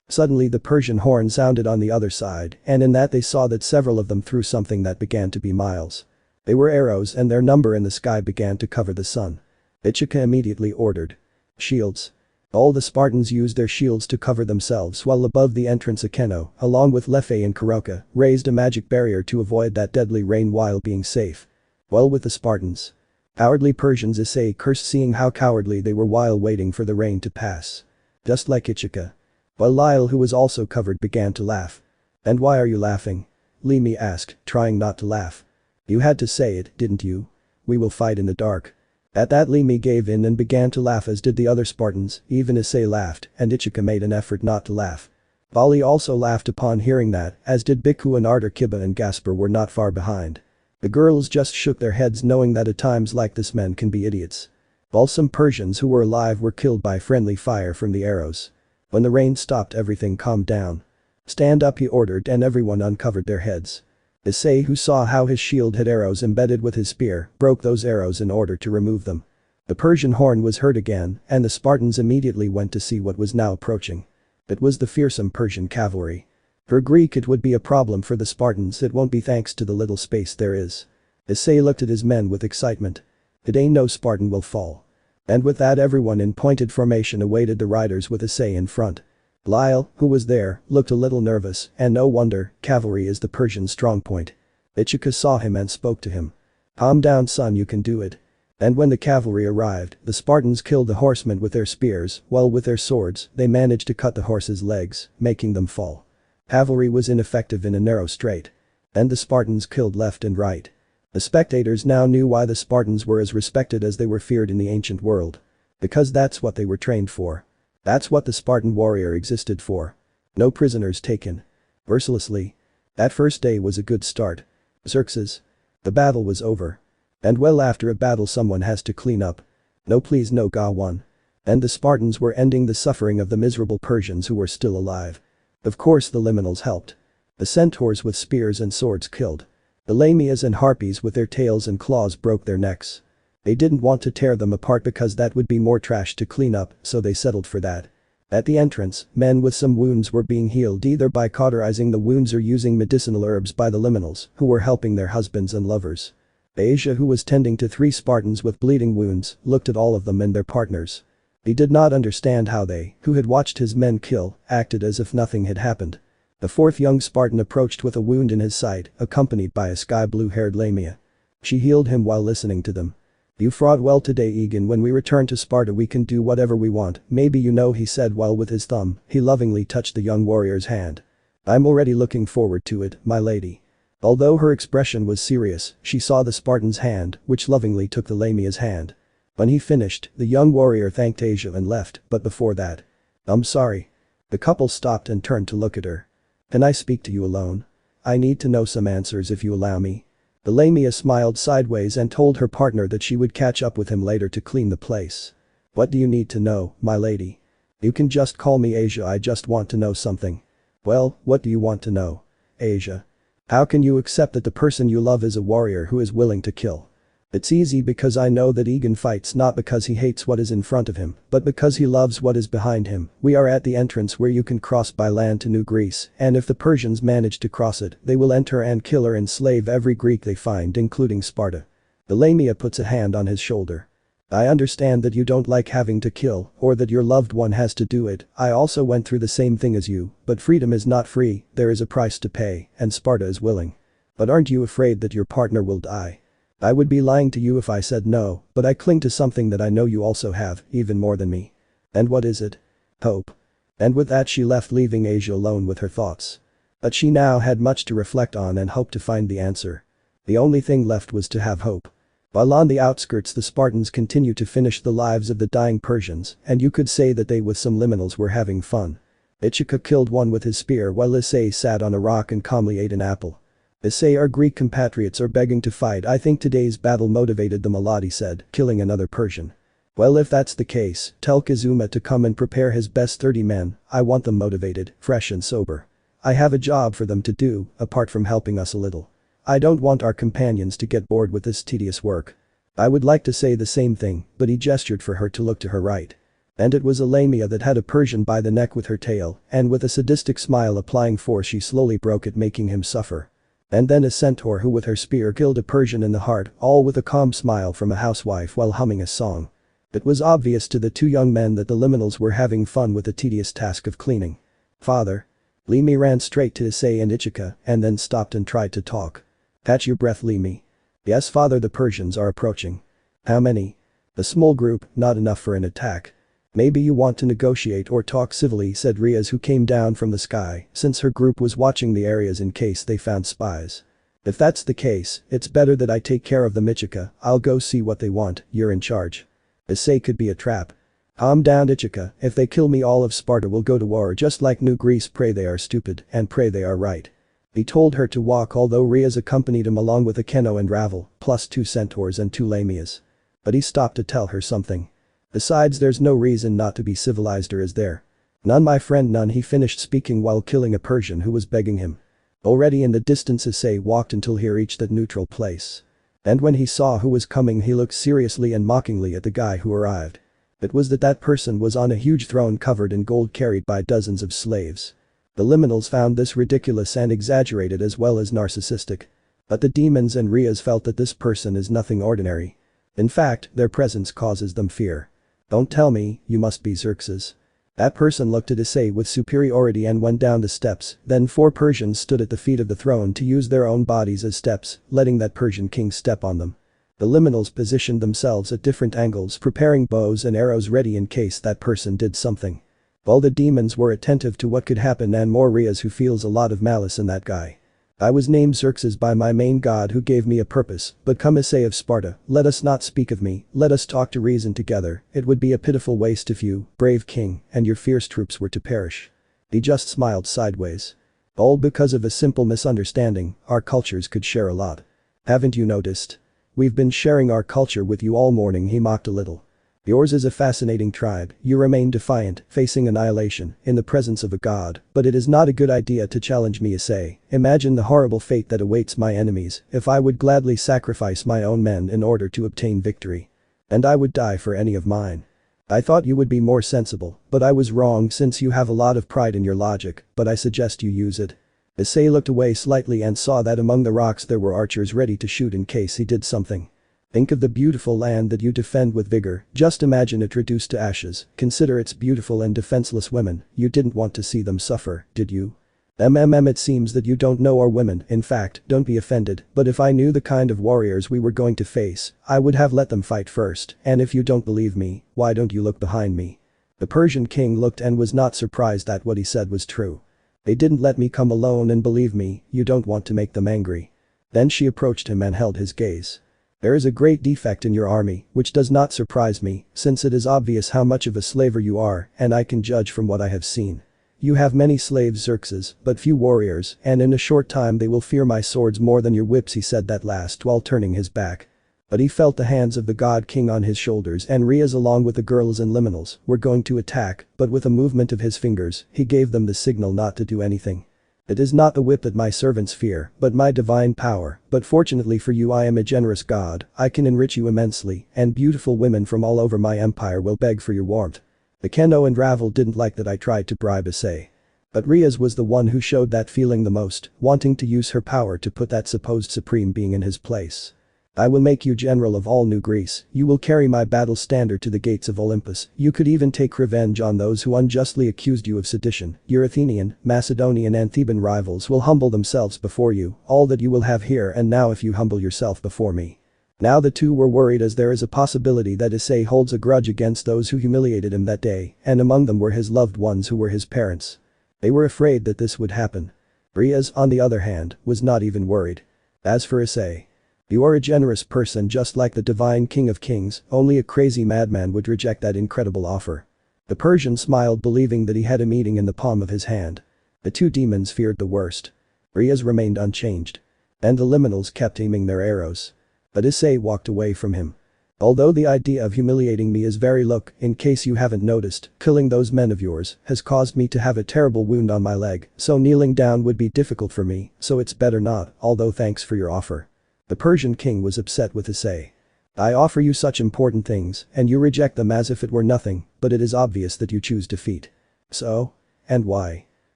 Suddenly the Persian horn sounded on the other side, and in that they saw that several of them threw something that began to be miles. They were arrows, and their number in the sky began to cover the sun. Ichika immediately ordered. Shields. All the Spartans used their shields to cover themselves, while above the entrance Akeno, along with Lefei and Kuroka, raised a magic barrier to avoid that deadly rain while being safe. Well, with the Spartans. Cowardly Persians, Issei cursed, seeing how cowardly they were while waiting for the rain to pass. Just like Ichika. While Lyle, who was also covered, began to laugh. And why are you laughing? Limi asked, trying not to laugh. You had to say it, didn't you? We will fight in the dark. At that, Limi gave in and began to laugh, as did the other Spartans. Even Issei laughed, and Ichika made an effort not to laugh. Bali also laughed upon hearing that, as did Biku and Ardor. Kiba and Gasper were not far behind. The girls just shook their heads, knowing that at times like this men can be idiots. While some Persians who were alive were killed by friendly fire from the arrows. When the rain stopped, everything calmed down. Stand up, he ordered, and everyone uncovered their heads. Issei, who saw how his shield had arrows embedded with his spear, broke those arrows in order to remove them. The Persian horn was heard again, and the Spartans immediately went to see what was now approaching. It was the fearsome Persian cavalry. For Greek it would be a problem, for the Spartans it won't be, thanks to the little space there is. Issei looked at his men with excitement. It ain't no Spartan will fall. And with that, everyone in pointed formation awaited the riders with Issei in front. Lyle, who was there, looked a little nervous, and no wonder, cavalry is the Persian strong point. Ichika saw him and spoke to him. Calm down, son, you can do it. And when the cavalry arrived, the Spartans killed the horsemen with their spears, while with their swords, they managed to cut the horses' legs, making them fall. Cavalry was ineffective in a narrow strait. And the Spartans killed left and right. The spectators now knew why the Spartans were as respected as they were feared in the ancient world. Because that's what they were trained for. That's what the Spartan warrior existed for. No prisoners taken. Mercilessly. That first day was a good start. Xerxes. The battle was over. And well, after a battle someone has to clean up. No, please, no, Ga one. And the Spartans were ending the suffering of the miserable Persians who were still alive. Of course the liminals helped. The centaurs with spears and swords killed. The lamias and harpies with their tails and claws broke their necks. They didn't want to tear them apart because that would be more trash to clean up, so they settled for that. At the entrance, men with some wounds were being healed either by cauterizing the wounds or using medicinal herbs by the liminals, who were helping their husbands and lovers. Asia, who was tending to 3 Spartans with bleeding wounds, looked at all of them and their partners. He did not understand how they, who had watched his men kill, acted as if nothing had happened. The 4th young Spartan approached with a wound in his side, accompanied by a sky blue-haired lamia. She healed him while listening to them. You fought well today, Egan. When we return to Sparta we can do whatever we want, maybe, you know, he said while with his thumb, he lovingly touched the young warrior's hand. I'm already looking forward to it, my lady. Although her expression was serious, she saw the Spartan's hand, which lovingly took the lamia's hand. When he finished, the young warrior thanked Asia and left, but before that. I'm sorry. The couple stopped and turned to look at her. Can I speak to you alone? I need to know some answers if you allow me. The Lamia smiled sideways and told her partner that she would catch up with him later to clean the place. What do you need to know, my lady? You can just call me Asia, I just want to know something. Well, what do you want to know? Asia. How can you accept that the person you love is a warrior who is willing to kill? It's easy because I know that Egan fights not because he hates what is in front of him, but because he loves what is behind him. We are at the entrance where you can cross by land to New Greece, and if the Persians manage to cross it, they will enter and kill or enslave every Greek they find, including Sparta. The Lamia puts a hand on his shoulder. I understand that you don't like having to kill, or that your loved one has to do it. I also went through the same thing as you, but freedom is not free, there is a price to pay, and Sparta is willing. But aren't you afraid that your partner will die? I would be lying to you if I said no, but I cling to something that I know you also have, even more than me. And what is it? Hope. And with that she left, leaving Asia alone with her thoughts. But she now had much to reflect on and hoped to find the answer. The only thing left was to have hope. While on the outskirts the Spartans continued to finish the lives of the dying Persians, and you could say that they with some liminals were having fun. Ichika killed one with his spear while Issei sat on a rock and calmly ate an apple. Issei, our Greek compatriots are begging to fight. I think today's battle motivated them a lot, he said, killing another Persian. Well, if that's the case, tell Kazuma to come and prepare his best 30 men, I want them motivated, fresh and sober. I have a job for them to do, apart from helping us a little. I don't want our companions to get bored with this tedious work. I would like to say the same thing, but he gestured for her to look to her right. And it was a Lamia that had a Persian by the neck with her tail, and with a sadistic smile applying force she slowly broke it, making him suffer. And then a centaur who with her spear killed a Persian in the heart, all with a calm smile from a housewife while humming a song. It was obvious to the two young men that the liminals were having fun with the tedious task of cleaning. Father. Limi ran straight to Issei and Ichika, and then stopped and tried to talk. Catch your breath, Limi. Yes, father, the Persians are approaching. How many? A small group, not enough for an attack. Maybe you want to negotiate or talk civilly, said Rias, who came down from the sky, since her group was watching the areas in case they found spies. If that's the case, it's better that I take care of them, Ichika. I'll go see what they want, you're in charge. Issei could be a trap. Calm down, Ichika, if they kill me all of Sparta will go to war just like New Greece. Pray they are stupid, and pray they are right. He told her to walk, although Rias accompanied him along with Akeno and Ravel, plus 2 centaurs and 2 Lamias. But he stopped to tell her something. Besides, there's no reason not to be civilized, or is there? None, my friend, none. He finished speaking while killing a Persian who was begging him. Already in the distance Issei walked until he reached that neutral place. And when he saw who was coming he looked seriously and mockingly at the guy who arrived. It was that person was on a huge throne covered in gold carried by dozens of slaves. The liminals found this ridiculous and exaggerated as well as narcissistic. But the demons and Rias felt that this person is nothing ordinary. In fact, their presence causes them fear. Don't tell me, you must be Xerxes. That person looked at Issei with superiority and went down the steps, then 4 Persians stood at the feet of the throne to use their own bodies as steps, letting that Persian king step on them. The liminals positioned themselves at different angles, preparing bows and arrows ready in case that person did something. All the demons were attentive to what could happen, and more Rias, who feels a lot of malice in that guy. I was named Xerxes by my main god who gave me a purpose, but come Issei of Sparta, let us not speak of me, let us talk to reason together. It would be a pitiful waste if you, brave king, and your fierce troops were to perish. He just smiled sideways. All because of a simple misunderstanding. Our cultures could share a lot. Haven't you noticed? We've been sharing our culture with you all morning, he mocked a little. Yours is a fascinating tribe, you remain defiant, facing annihilation, in the presence of a god, but it is not a good idea to challenge me, Issei. Imagine the horrible fate that awaits my enemies if I would gladly sacrifice my own men in order to obtain victory. And I would die for any of mine. I thought you would be more sensible, but I was wrong since you have a lot of pride in your logic, but I suggest you use it. Issei looked away slightly and saw that among the rocks there were archers ready to shoot in case he did something. Think of the beautiful land that you defend with vigor, just imagine it reduced to ashes, consider its beautiful and defenseless women, you didn't want to see them suffer, did you? It seems that you don't know our women, in fact, don't be offended, but if I knew the kind of warriors we were going to face, I would have let them fight first, and if you don't believe me, why don't you look behind me? The Persian king looked and was not surprised that what he said was true. They didn't let me come alone, and believe me, you don't want to make them angry. Then she approached him and held his gaze. There is a great defect in your army, which does not surprise me, since it is obvious how much of a slaver you are, and I can judge from what I have seen. "You have many slaves, Xerxes, but few warriors, and in a short time they will fear my swords more than your whips." He said that last while turning his back. But he felt the hands of the god king on his shoulders, and Rias along with the girls and liminals were going to attack, but with a movement of his fingers, he gave them the signal not to do anything. "It is not the whip that my servants fear, but my divine power, but fortunately for you I am a generous god, I can enrich you immensely, and beautiful women from all over my empire will beg for your warmth." The Keno and Ravel didn't like that I tried to bribe Issei. But Rias was the one who showed that feeling the most, wanting to use her power to put that supposed supreme being in his place. "I will make you general of all New Greece, you will carry my battle standard to the gates of Olympus, you could even take revenge on those who unjustly accused you of sedition, your Athenian, Macedonian and Theban rivals will humble themselves before you, all that you will have here and now if you humble yourself before me." Now the two were worried as there is a possibility that Issei holds a grudge against those who humiliated him that day, and among them were his loved ones who were his parents. They were afraid that this would happen. Rias, on the other hand, was not even worried. As for Issei, "You are a generous person just like the divine king of kings, only a crazy madman would reject that incredible offer." The Persian smiled, believing that he had a meeting in the palm of his hand. The two demons feared the worst. Rias remained unchanged. And the liminals kept aiming their arrows. But Issei walked away from him. "Although the idea of humiliating me is very look, in case you haven't noticed, killing those men of yours has caused me to have a terrible wound on my leg, so kneeling down would be difficult for me, so it's better not, although thanks for your offer." The Persian king was upset with Issei. "I offer you such important things, and you reject them as if it were nothing, but it is obvious that you choose defeat." "So? And why?"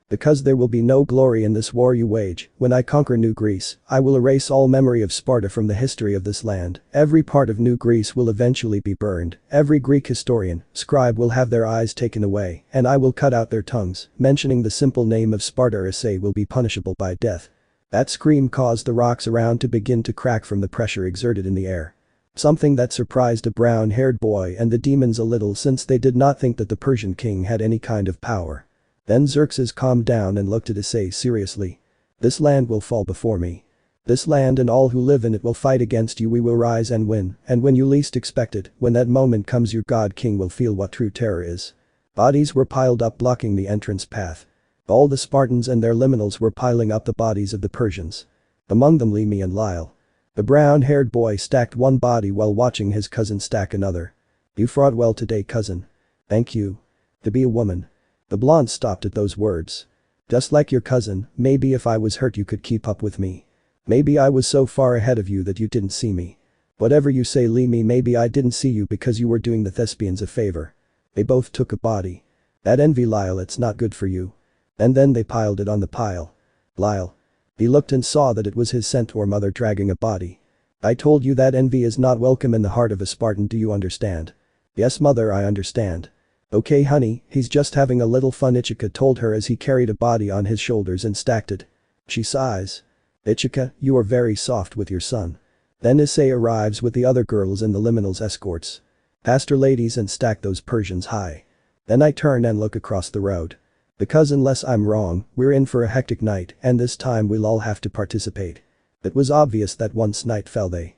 "Because there will be no glory in this war you wage. When I conquer New Greece, I will erase all memory of Sparta from the history of this land, every part of New Greece will eventually be burned, every Greek historian, scribe will have their eyes taken away, and I will cut out their tongues, mentioning the simple name of Sparta or Issei will be punishable by death." That scream caused the rocks around to begin to crack from the pressure exerted in the air. Something that surprised a brown-haired boy and the demons a little since they did not think that the Persian king had any kind of power. Then Xerxes calmed down and looked at Issei seriously. "This land will fall before me. This land and all who live in it will fight against you. We will rise and win, and when you least expect it, when that moment comes your god king will feel what true terror is." Bodies were piled up blocking the entrance path. All the Spartans and their liminals were piling up the bodies of the Persians. Among them Limi and Lyle. The brown-haired boy stacked one body while watching his cousin stack another. "You fought well today, cousin." "Thank you. To be a woman." The blonde stopped at those words. "Just like your cousin, maybe if I was hurt you could keep up with me. Maybe I was so far ahead of you that you didn't see me. Whatever you say, Limi, maybe I didn't see you because you were doing the thespians a favor." They both took a body. "That envy, Lyle, it's not good for you." And then they piled it on the pile. Lyle. He looked and saw that it was his centaur mother dragging a body. "I told you that envy is not welcome in the heart of a Spartan, do you understand?" "Yes mother, I understand." "Okay honey, he's just having a little fun," Ichika told her as he carried a body on his shoulders and stacked it. She sighs. "Ichika, you are very soft with your son." Then Issei arrives with the other girls and the liminals escorts. "Pastor ladies and stack those Persians high." Then I turn and look across the road. "Because unless I'm wrong, we're in for a hectic night and this time we'll all have to participate." It was obvious that once night fell the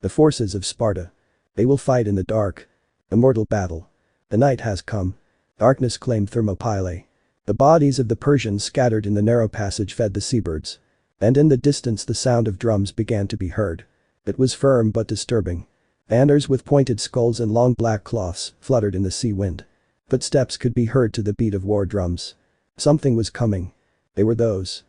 forces of Sparta. They will fight in the dark. A mortal battle. The night has come. Darkness claimed Thermopylae. The bodies of the Persians scattered in the narrow passage fed the seabirds. And in the distance the sound of drums began to be heard. It was firm but disturbing. Banners with pointed skulls and long black cloths fluttered in the sea wind. Footsteps could be heard to the beat of war drums. Something was coming. They were those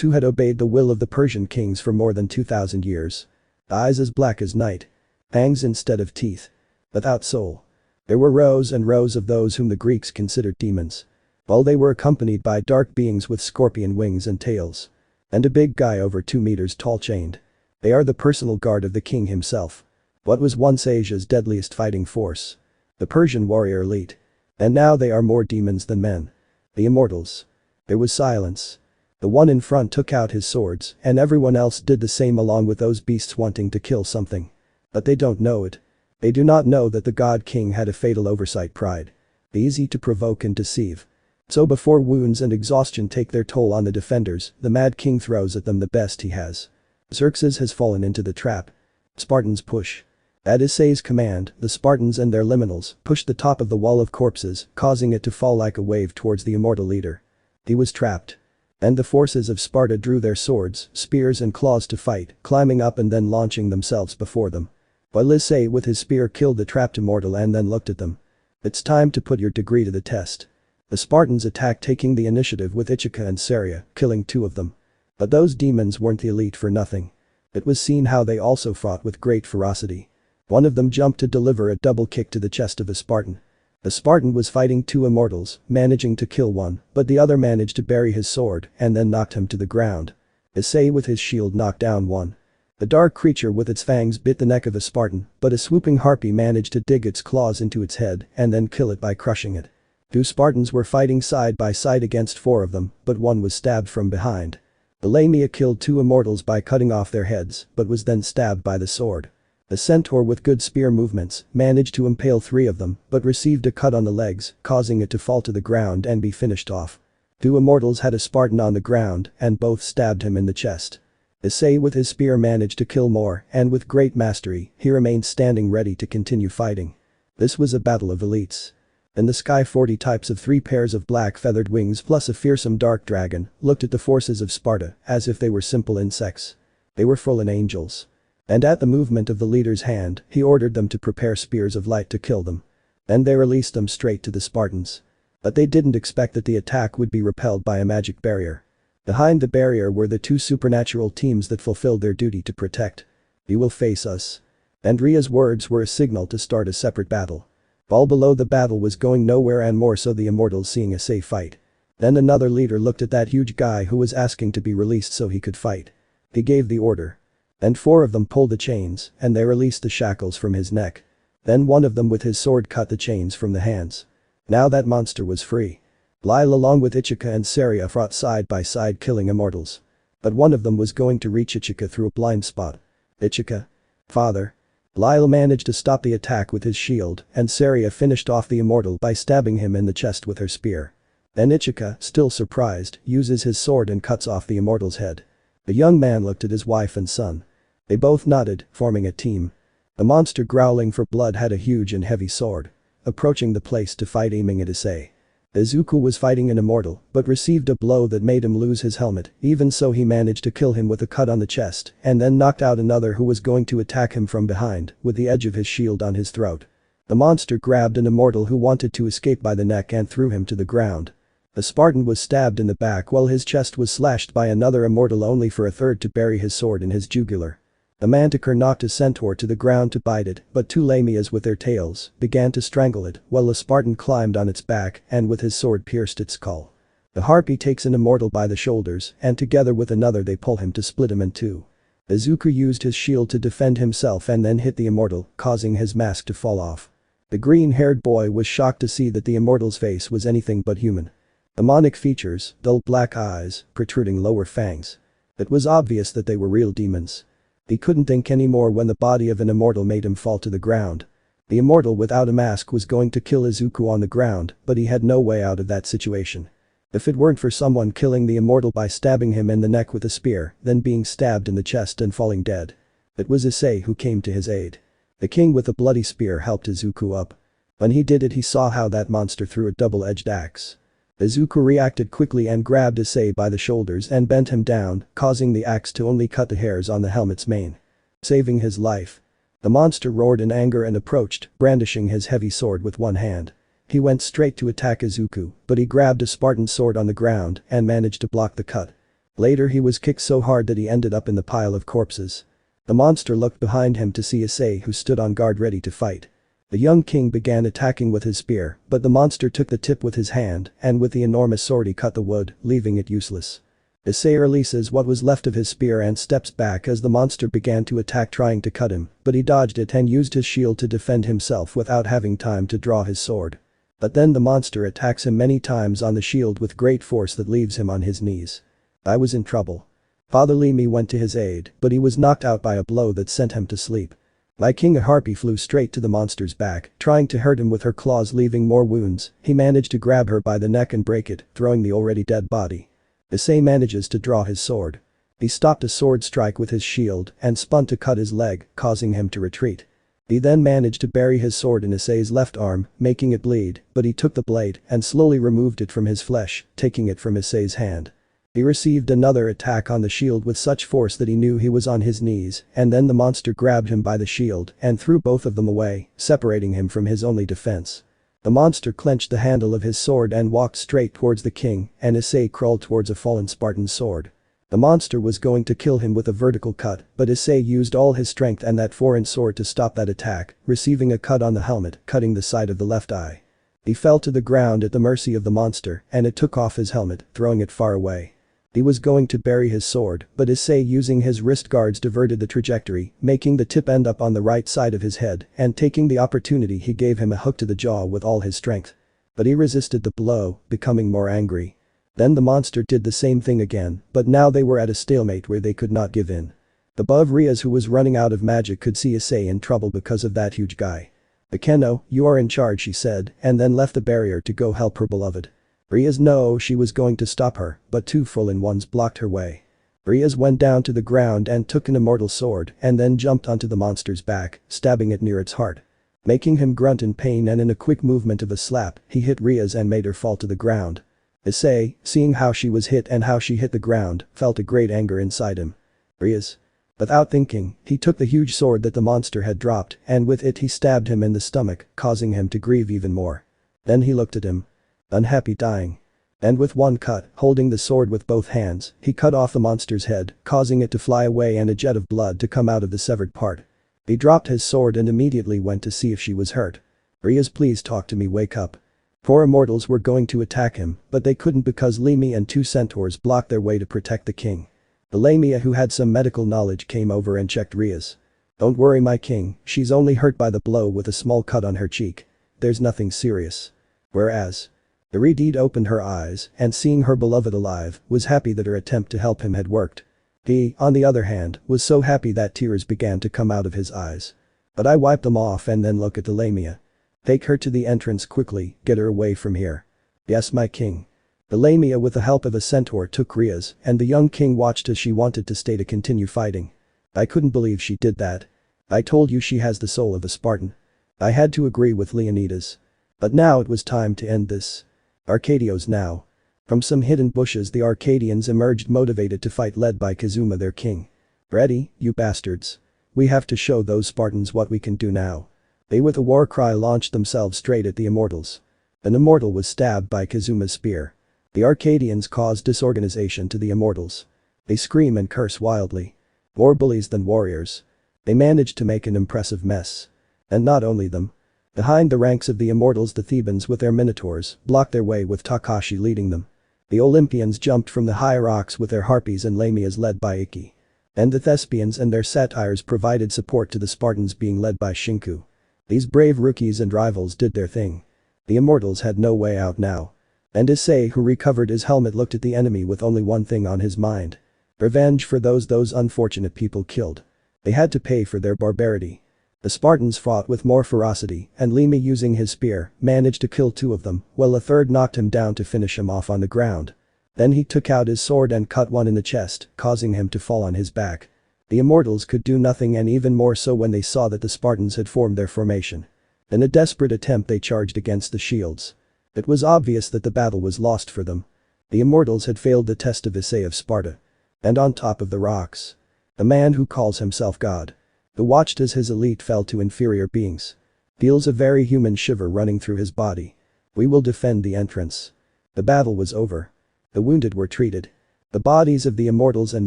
who had obeyed the will of the Persian kings for more than 2,000 years. Eyes as black as night. Fangs instead of teeth. Without soul. There were rows and rows of those whom the Greeks considered demons. While they were accompanied by dark beings with scorpion wings and tails. And a big guy over 2 meters tall chained. They are the personal guard of the king himself. What was once Asia's deadliest fighting force. The Persian warrior elite. And now they are more demons than men. The immortals. There was silence. The one in front took out his swords and everyone else did the same along with those beasts wanting to kill something. But they don't know it. They do not know that the god king had a fatal oversight: pride. Easy to provoke and deceive. So before wounds and exhaustion take their toll on the defenders, the mad king throws at them the best he has. Xerxes has fallen into the trap. Spartans push. At Issei's command, the Spartans and their liminals pushed the top of the wall of corpses, causing it to fall like a wave towards the immortal leader. He was trapped. And the forces of Sparta drew their swords, spears and claws to fight, climbing up and then launching themselves before them. While Issei with his spear killed the trapped immortal and then looked at them. It's time to put your degree to the test. The Spartans attacked, taking the initiative with Issei and Seria, killing 2 of them. But those demons weren't the elite for nothing. It was seen how they also fought with great ferocity. One of them jumped to deliver a double kick to the chest of a Spartan. The Spartan was fighting 2 immortals, managing to kill one, but the other managed to bury his sword and then knocked him to the ground. Issei with his shield knocked down one. The dark creature with its fangs bit the neck of a Spartan, but a swooping harpy managed to dig its claws into its head and then kill it by crushing it. 2 Spartans were fighting side by side against 4 of them, but one was stabbed from behind. The Lamia killed 2 immortals by cutting off their heads, but was then stabbed by the sword. The centaur with good spear movements managed to impale 3 of them, but received a cut on the legs, causing it to fall to the ground and be finished off. 2 immortals had a Spartan on the ground and both stabbed him in the chest. Issei with his spear managed to kill more, and with great mastery, he remained standing ready to continue fighting. This was a battle of elites. In the sky 40 types of 3 pairs of black feathered wings plus a fearsome dark dragon looked at the forces of Sparta as if they were simple insects. They were fallen angels. And at the movement of the leader's hand, he ordered them to prepare spears of light to kill them. Then they released them straight to the Spartans. But they didn't expect that the attack would be repelled by a magic barrier. Behind the barrier were the 2 supernatural teams that fulfilled their duty to protect. "You will face us." And Rias' words were a signal to start a separate battle. All below the battle was going nowhere, and more so the immortals seeing Issei fight. Then another leader looked at that huge guy who was asking to be released so he could fight. He gave the order. And 4 of them pulled the chains, and they released the shackles from his neck. Then one of them with his sword cut the chains from the hands. Now that monster was free. Lyle along with Issei and Seria fought side by side, killing immortals. But one of them was going to reach Issei through a blind spot. "Issei. Father." Lyle managed to stop the attack with his shield, and Seria finished off the immortal by stabbing him in the chest with her spear. Then Issei, still surprised, uses his sword and cuts off the immortal's head. The young man looked at his wife and son. They both nodded, forming a team. The monster growling for blood had a huge and heavy sword. Approaching the place to fight, aiming at Issei. Izuku was fighting an immortal, but received a blow that made him lose his helmet. Even so, he managed to kill him with a cut on the chest and then knocked out another who was going to attack him from behind with the edge of his shield on his throat. The monster grabbed an immortal who wanted to escape by the neck and threw him to the ground. The Spartan was stabbed in the back while his chest was slashed by another immortal, only for a third to bury his sword in his jugular. The manticore knocked a centaur to the ground to bite it, but 2 lamias with their tails began to strangle it while a Spartan climbed on its back and with his sword pierced its skull. The harpy takes an immortal by the shoulders and together with another they pull him to split him in 2. Izuku used his shield to defend himself and then hit the immortal, causing his mask to fall off. The green-haired boy was shocked to see that the immortal's face was anything but human. Demonic features, dull black eyes, protruding lower fangs. It was obvious that they were real demons. He couldn't think anymore when the body of an immortal made him fall to the ground. The immortal without a mask was going to kill Izuku on the ground, but he had no way out of that situation. If it weren't for someone killing the immortal by stabbing him in the neck with a spear, then being stabbed in the chest and falling dead. It was Issei who came to his aid. The king with a bloody spear helped Izuku up. When he did it, he saw how that monster threw a double-edged axe. Izuku reacted quickly and grabbed Issei by the shoulders and bent him down, causing the axe to only cut the hairs on the helmet's mane. Saving his life. The monster roared in anger and approached, brandishing his heavy sword with one hand. He went straight to attack Izuku, but he grabbed a Spartan's sword on the ground and managed to block the cut. Later he was kicked so hard that he ended up in the pile of corpses. The monster looked behind him to see Issei, who stood on guard ready to fight. The young king began attacking with his spear, but the monster took the tip with his hand and with the enormous sword he cut the wood, leaving it useless. Issei releases what was left of his spear and steps back as the monster began to attack, trying to cut him, but he dodged it and used his shield to defend himself without having time to draw his sword. But then the monster attacks him many times on the shield with great force that leaves him on his knees. I was in trouble. Father Limi went to his aid, but he was knocked out by a blow that sent him to sleep. Like King, a harpy flew straight to the monster's back, trying to hurt him with her claws, leaving more wounds. He managed to grab her by the neck and break it, throwing the already dead body. Issei manages to draw his sword. He stopped a sword strike with his shield and spun to cut his leg, causing him to retreat. He then managed to bury his sword in Issei's left arm, making it bleed, but he took the blade and slowly removed it from his flesh, taking it from Issei's hand. He received another attack on the shield with such force that he knew he was on his knees, and then the monster grabbed him by the shield and threw both of them away, separating him from his only defense. The monster clenched the handle of his sword and walked straight towards the king, and Issei crawled towards a fallen Spartan's sword. The monster was going to kill him with a vertical cut, but Issei used all his strength and that foreign sword to stop that attack, receiving a cut on the helmet, cutting the side of the left eye. He fell to the ground at the mercy of the monster, and it took off his helmet, throwing it far away. He was going to bury his sword, but Issei using his wrist guards diverted the trajectory, making the tip end up on the right side of his head, and taking the opportunity he gave him a hook to the jaw with all his strength. But he resisted the blow, becoming more angry. Then the monster did the same thing again, but now they were at a stalemate where they could not give in. Above, Rias, who was running out of magic, could see Issei in trouble because of that huge guy. "Bekeno, you are in charge," she said, and then left the barrier to go help her beloved. Rias knew she was going to stop her, but two full-in-ones blocked her way. Rias went down to the ground and took an immortal sword and then jumped onto the monster's back, stabbing it near its heart. Making him grunt in pain, and in a quick movement of a slap, he hit Rias and made her fall to the ground. Issei, seeing how she was hit and how she hit the ground, felt a great anger inside him. Rias. Without thinking, he took the huge sword that the monster had dropped, and with it he stabbed him in the stomach, causing him to grieve even more. Then he looked at him. Unhappy, dying. And with one cut, holding the sword with both hands, he cut off the monster's head, causing it to fly away and a jet of blood to come out of the severed part. He dropped his sword and immediately went to see if she was hurt. "Rias, please talk to me, wake up." 4 immortals were going to attack him, but they couldn't because Lemia and 2 centaurs blocked their way to protect the king. The Lemia, who had some medical knowledge, came over and checked Rias. "Don't worry, my king, she's only hurt by the blow with a small cut on her cheek. There's nothing serious." Whereas the Redhead opened her eyes and, seeing her beloved alive, was happy that her attempt to help him had worked. He, on the other hand, was so happy that tears began to come out of his eyes. "But I wiped them off and then look at the Lemia. Take her to the entrance quickly, get her away from here." "Yes, my king." The Lamia, with the help of a centaur, took Rias, and the young king watched as she wanted to stay to continue fighting. "I couldn't believe she did that. I told you she has the soul of a Spartan." I had to agree with Leonidas. But now it was time to end this. Arcadios now. From some hidden bushes the Arcadians emerged, motivated to fight, led by Kazuma, their king. "Ready, you bastards. We have to show those Spartans what we can do now." They, with a war cry, launched themselves straight at the immortals. An immortal was stabbed by Kazuma's spear. The Arcadians caused disorganization to the immortals. They scream and curse wildly. More bullies than warriors. They managed to make an impressive mess. And not only them. Behind the ranks of the immortals, the Thebans with their minotaurs blocked their way, with Takashi leading them. The Olympians jumped from the high rocks with their harpies and lamias led by Ikki. And the Thespians and their satyrs provided support to the Spartans, being led by Shinku. These brave rookies and rivals did their thing. The immortals had no way out now. And Issei, who recovered his helmet, looked at the enemy with only one thing on his mind. Revenge for those unfortunate people killed. They had to pay for their barbarity. The Spartans fought with more ferocity, and Lemi, using his spear, managed to kill 2 of them, while a third knocked him down to finish him off on the ground. Then he took out his sword and cut one in the chest, causing him to fall on his back. The immortals could do nothing, and even more so when they saw that the Spartans had formed their formation. In a desperate attempt, they charged against the shields. It was obvious that the battle was lost for them. The immortals had failed the test of Issei of Sparta. And on top of the rocks, the man who calls himself God, who watched as his elite fell to inferior beings, feels a very human shiver running through his body. "We will defend the entrance." The battle was over. The wounded were treated. The bodies of the immortals and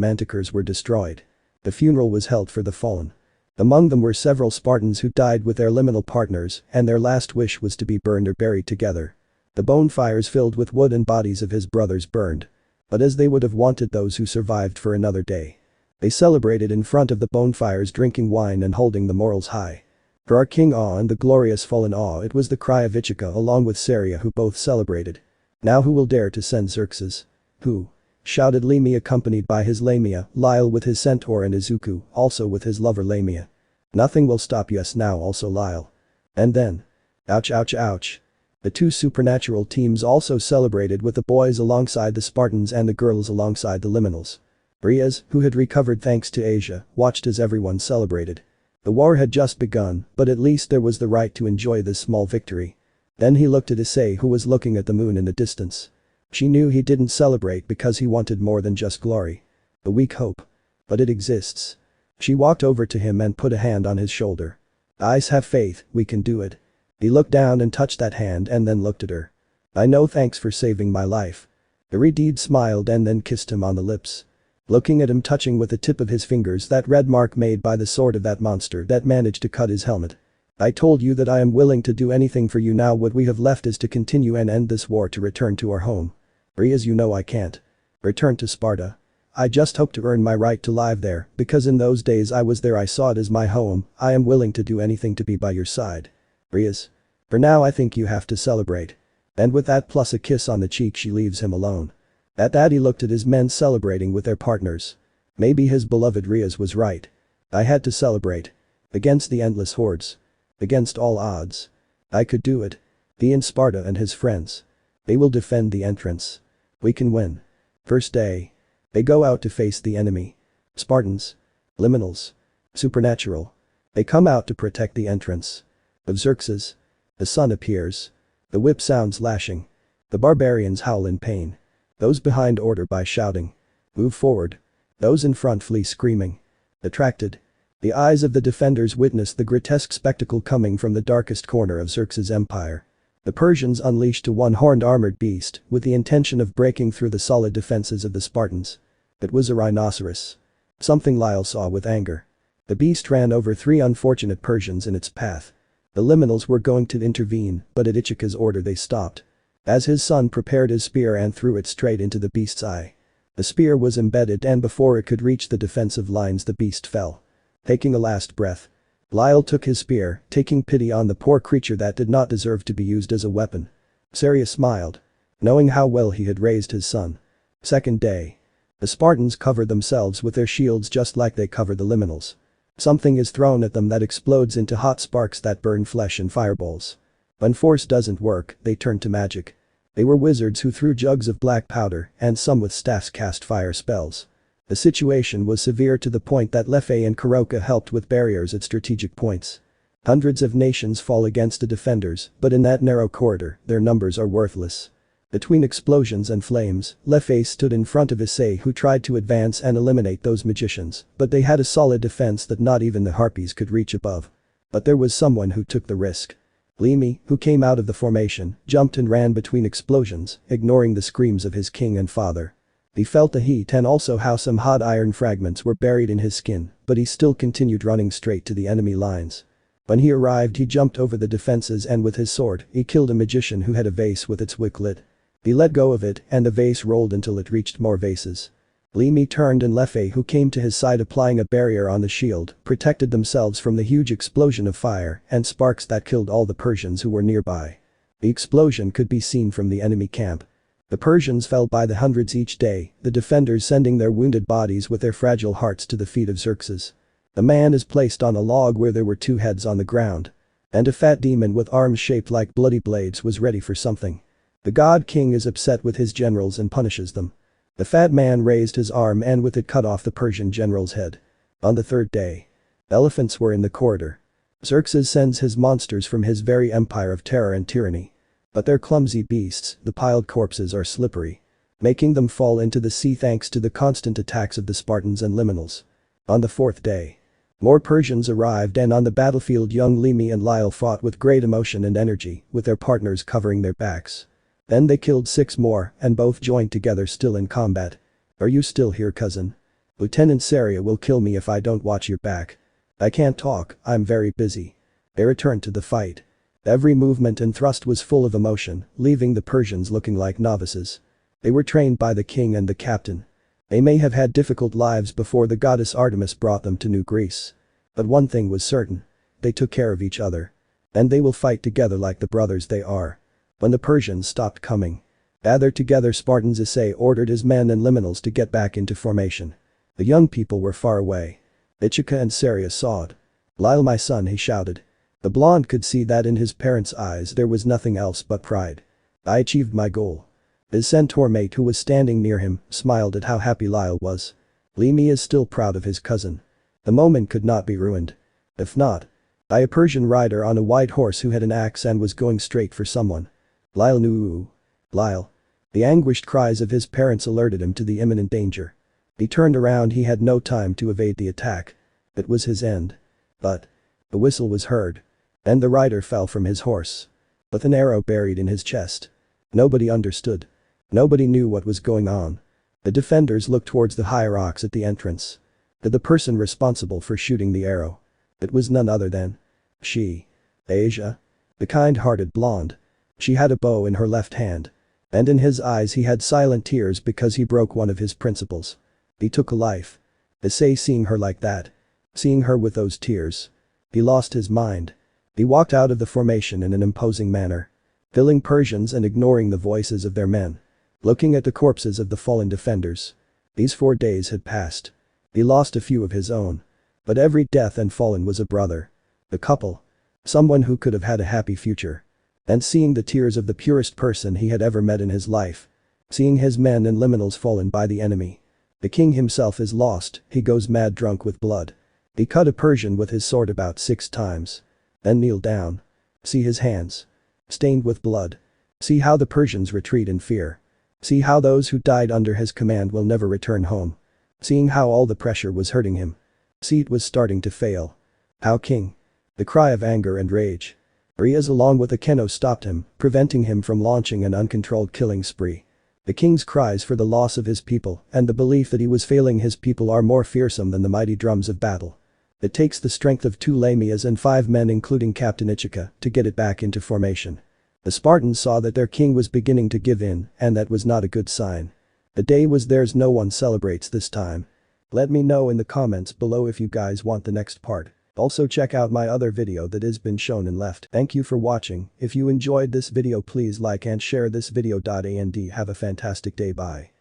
manticores were destroyed. The funeral was held for the fallen. Among them were several Spartans who died with their liminal partners, and their last wish was to be burned or buried together. The bonfires filled with wood and bodies of his brothers burned. But as they would have wanted those who survived for another day. They celebrated in front of the bonfires, drinking wine and holding the morals high. For our king Awe and the glorious fallen Awe, it was the cry of Ichika along with Saria, who both celebrated. "Now who will dare to send Xerxes?" "Who?" shouted Lemi, accompanied by his Lamia, Lyle with his centaur, and Izuku, also with his lover Lamia. "Nothing will stop us now, also Lyle." And then. Ouch, ouch, ouch. The 2 supernatural teams also celebrated, with the boys alongside the Spartans and the girls alongside the liminals. Rias, who had recovered thanks to Asia, watched as everyone celebrated. The war had just begun, but at least there was the right to enjoy this small victory. Then he looked at Issei, who was looking at the moon in the distance. She knew he didn't celebrate because he wanted more than just glory. A weak hope. But it exists. She walked over to him and put a hand on his shoulder. "Eyes, have faith, we can do it." He looked down and touched that hand and then looked at her. "I know, thanks for saving my life." Iridied smiled and then kissed him on the lips. Looking at him, touching with the tip of his fingers that red mark made by the sword of that monster that managed to cut his helmet. "I told you that I am willing to do anything for you. Now what we have left is to continue and end this war, to return to our home." "Rias, you know I can't return to Sparta. I just hope to earn my right to live there, because in those days I was there, I saw it as my home. I am willing to do anything to be by your side." "Rias. For now I think you have to celebrate." And with that plus a kiss on the cheek, she leaves him alone. At that he looked at his men celebrating with their partners. Maybe his beloved Rias was right. I had to celebrate. Against the endless hordes. Against all odds. I could do it. He in Sparta and his friends. They will defend the entrance. We can win. First day. They go out to face the enemy. Spartans. Liminals. Supernatural. They come out to protect the entrance. Of Xerxes. The sun appears. The whip sounds lashing. The barbarians howl in pain. Those behind order by shouting. Move forward. Those in front flee screaming. Attracted. The eyes of the defenders witness the grotesque spectacle coming from the darkest corner of Xerxes' empire. The Persians unleashed a one-horned armored beast with the intention of breaking through the solid defenses of the Spartans. It was a rhinoceros. Something Lyle saw with anger. The beast ran over 3 unfortunate Persians in its path. The liminals were going to intervene, but at Ichika's order they stopped. As his son prepared his spear and threw it straight into the beast's eye. The spear was embedded, and before it could reach the defensive lines the beast fell. Taking a last breath. Lyle took his spear, taking pity on the poor creature that did not deserve to be used as a weapon. Ceria smiled. Knowing how well he had raised his son. Second day. The Spartans covered themselves with their shields just like they covered the liminals. Something is thrown at them that explodes into hot sparks that burn flesh and fireballs. When force doesn't work, they turn to magic. They were wizards who threw jugs of black powder, and some with staffs cast fire spells. The situation was severe to the point that Leffe and Kuroka helped with barriers at strategic points. Hundreds of nations fall against the defenders, but in that narrow corridor, their numbers are worthless. Between explosions and flames, Leffe stood in front of Issei, who tried to advance and eliminate those magicians, but they had a solid defense that not even the harpies could reach above. But there was someone who took the risk. Limi, who came out of the formation, jumped and ran between explosions, ignoring the screams of his king and father. He felt the heat and also how some hot iron fragments were buried in his skin, but he still continued running straight to the enemy lines. When he arrived, he jumped over the defenses and with his sword, he killed a magician who had a vase with its wick lit. He let go of it and the vase rolled until it reached more vases. Limi turned and Leffe, who came to his side applying a barrier on the shield, protected themselves from the huge explosion of fire and sparks that killed all the Persians who were nearby. The explosion could be seen from the enemy camp. The Persians fell by the hundreds each day, the defenders sending their wounded bodies with their fragile hearts to the feet of Xerxes. The man is placed on a log where there were 2 heads on the ground. And a fat demon with arms shaped like bloody blades was ready for something. The god king is upset with his generals and punishes them. The fat man raised his arm and with it cut off the Persian general's head. On the 3rd day. Elephants were in the corridor. Xerxes sends his monsters from his very empire of terror and tyranny. But they're clumsy beasts, the piled corpses are slippery. Making them fall into the sea thanks to the constant attacks of the Spartans and liminals. On the 4th day. More Persians arrived and on the battlefield young Limi and Lyle fought with great emotion and energy, with their partners covering their backs. Then they killed 6 more and both joined together still in combat. "Are you still here, cousin? Lieutenant Ceria will kill me if I don't watch your back." "I can't talk, I'm very busy." They returned to the fight. Every movement and thrust was full of emotion, leaving the Persians looking like novices. They were trained by the king and the captain. They may have had difficult lives before the goddess Artemis brought them to New Greece. But one thing was certain. They took care of each other. And they will fight together like the brothers they are. When the Persians stopped coming. Gathered together Spartans, Issei ordered his men and liminals to get back into formation. The young people were far away. Ichika and Ceria saw it. "Lyle, my son," he shouted. The blonde could see that in his parents' eyes there was nothing else but pride. "I achieved my goal." His centaur mate, who was standing near him, smiled at how happy Lyle was. Limi is still proud of his cousin. The moment could not be ruined. If not, by a Persian rider on a white horse who had an axe and was going straight for someone. Lyle knew. Lyle. The anguished cries of his parents alerted him to the imminent danger. He turned around. He had no time to evade the attack. It was his end. But the whistle was heard. And the rider fell from his horse. With an arrow buried in his chest. Nobody understood. Nobody knew what was going on. The defenders looked towards the high rocks at the entrance. To the person responsible for shooting the arrow. It was none other than she. Asia. The kind-hearted blonde. She had a bow in her left hand. And in his eyes he had silent tears because he broke one of his principles. He took a life. Issei, seeing her like that. Seeing her with those tears. He lost his mind. He walked out of the formation in an imposing manner. Filling Persians and ignoring the voices of their men. Looking at the corpses of the fallen defenders. These 4 days had passed. He lost a few of his own. But every death and fallen was a brother. A couple. Someone who could have had a happy future. And seeing the tears of the purest person he had ever met in his life. Seeing his men and liminals fallen by the enemy. The king himself is lost. He goes mad drunk with blood. He cut a Persian with his sword about 6 times. Then kneeled down. See his hands. Stained with blood. See how the Persians retreat in fear. See how those who died under his command will never return home. Seeing how all the pressure was hurting him. See, it was starting to fail. How king. The cry of anger and rage. Rias along with Akeno stopped him, preventing him from launching an uncontrolled killing spree. The king's cries for the loss of his people and the belief that he was failing his people are more fearsome than the mighty drums of battle. It takes the strength of 2 lamias and 5 men including Captain Ichika to get it back into formation. The Spartans saw that their king was beginning to give in, and that was not a good sign. The day was theirs. No one celebrates this time. Let me know in the comments below if you guys want the next part. Also check out my other video that has been shown and left. Thank you for watching. If you enjoyed this video please like and share this video. And have a fantastic day. Bye.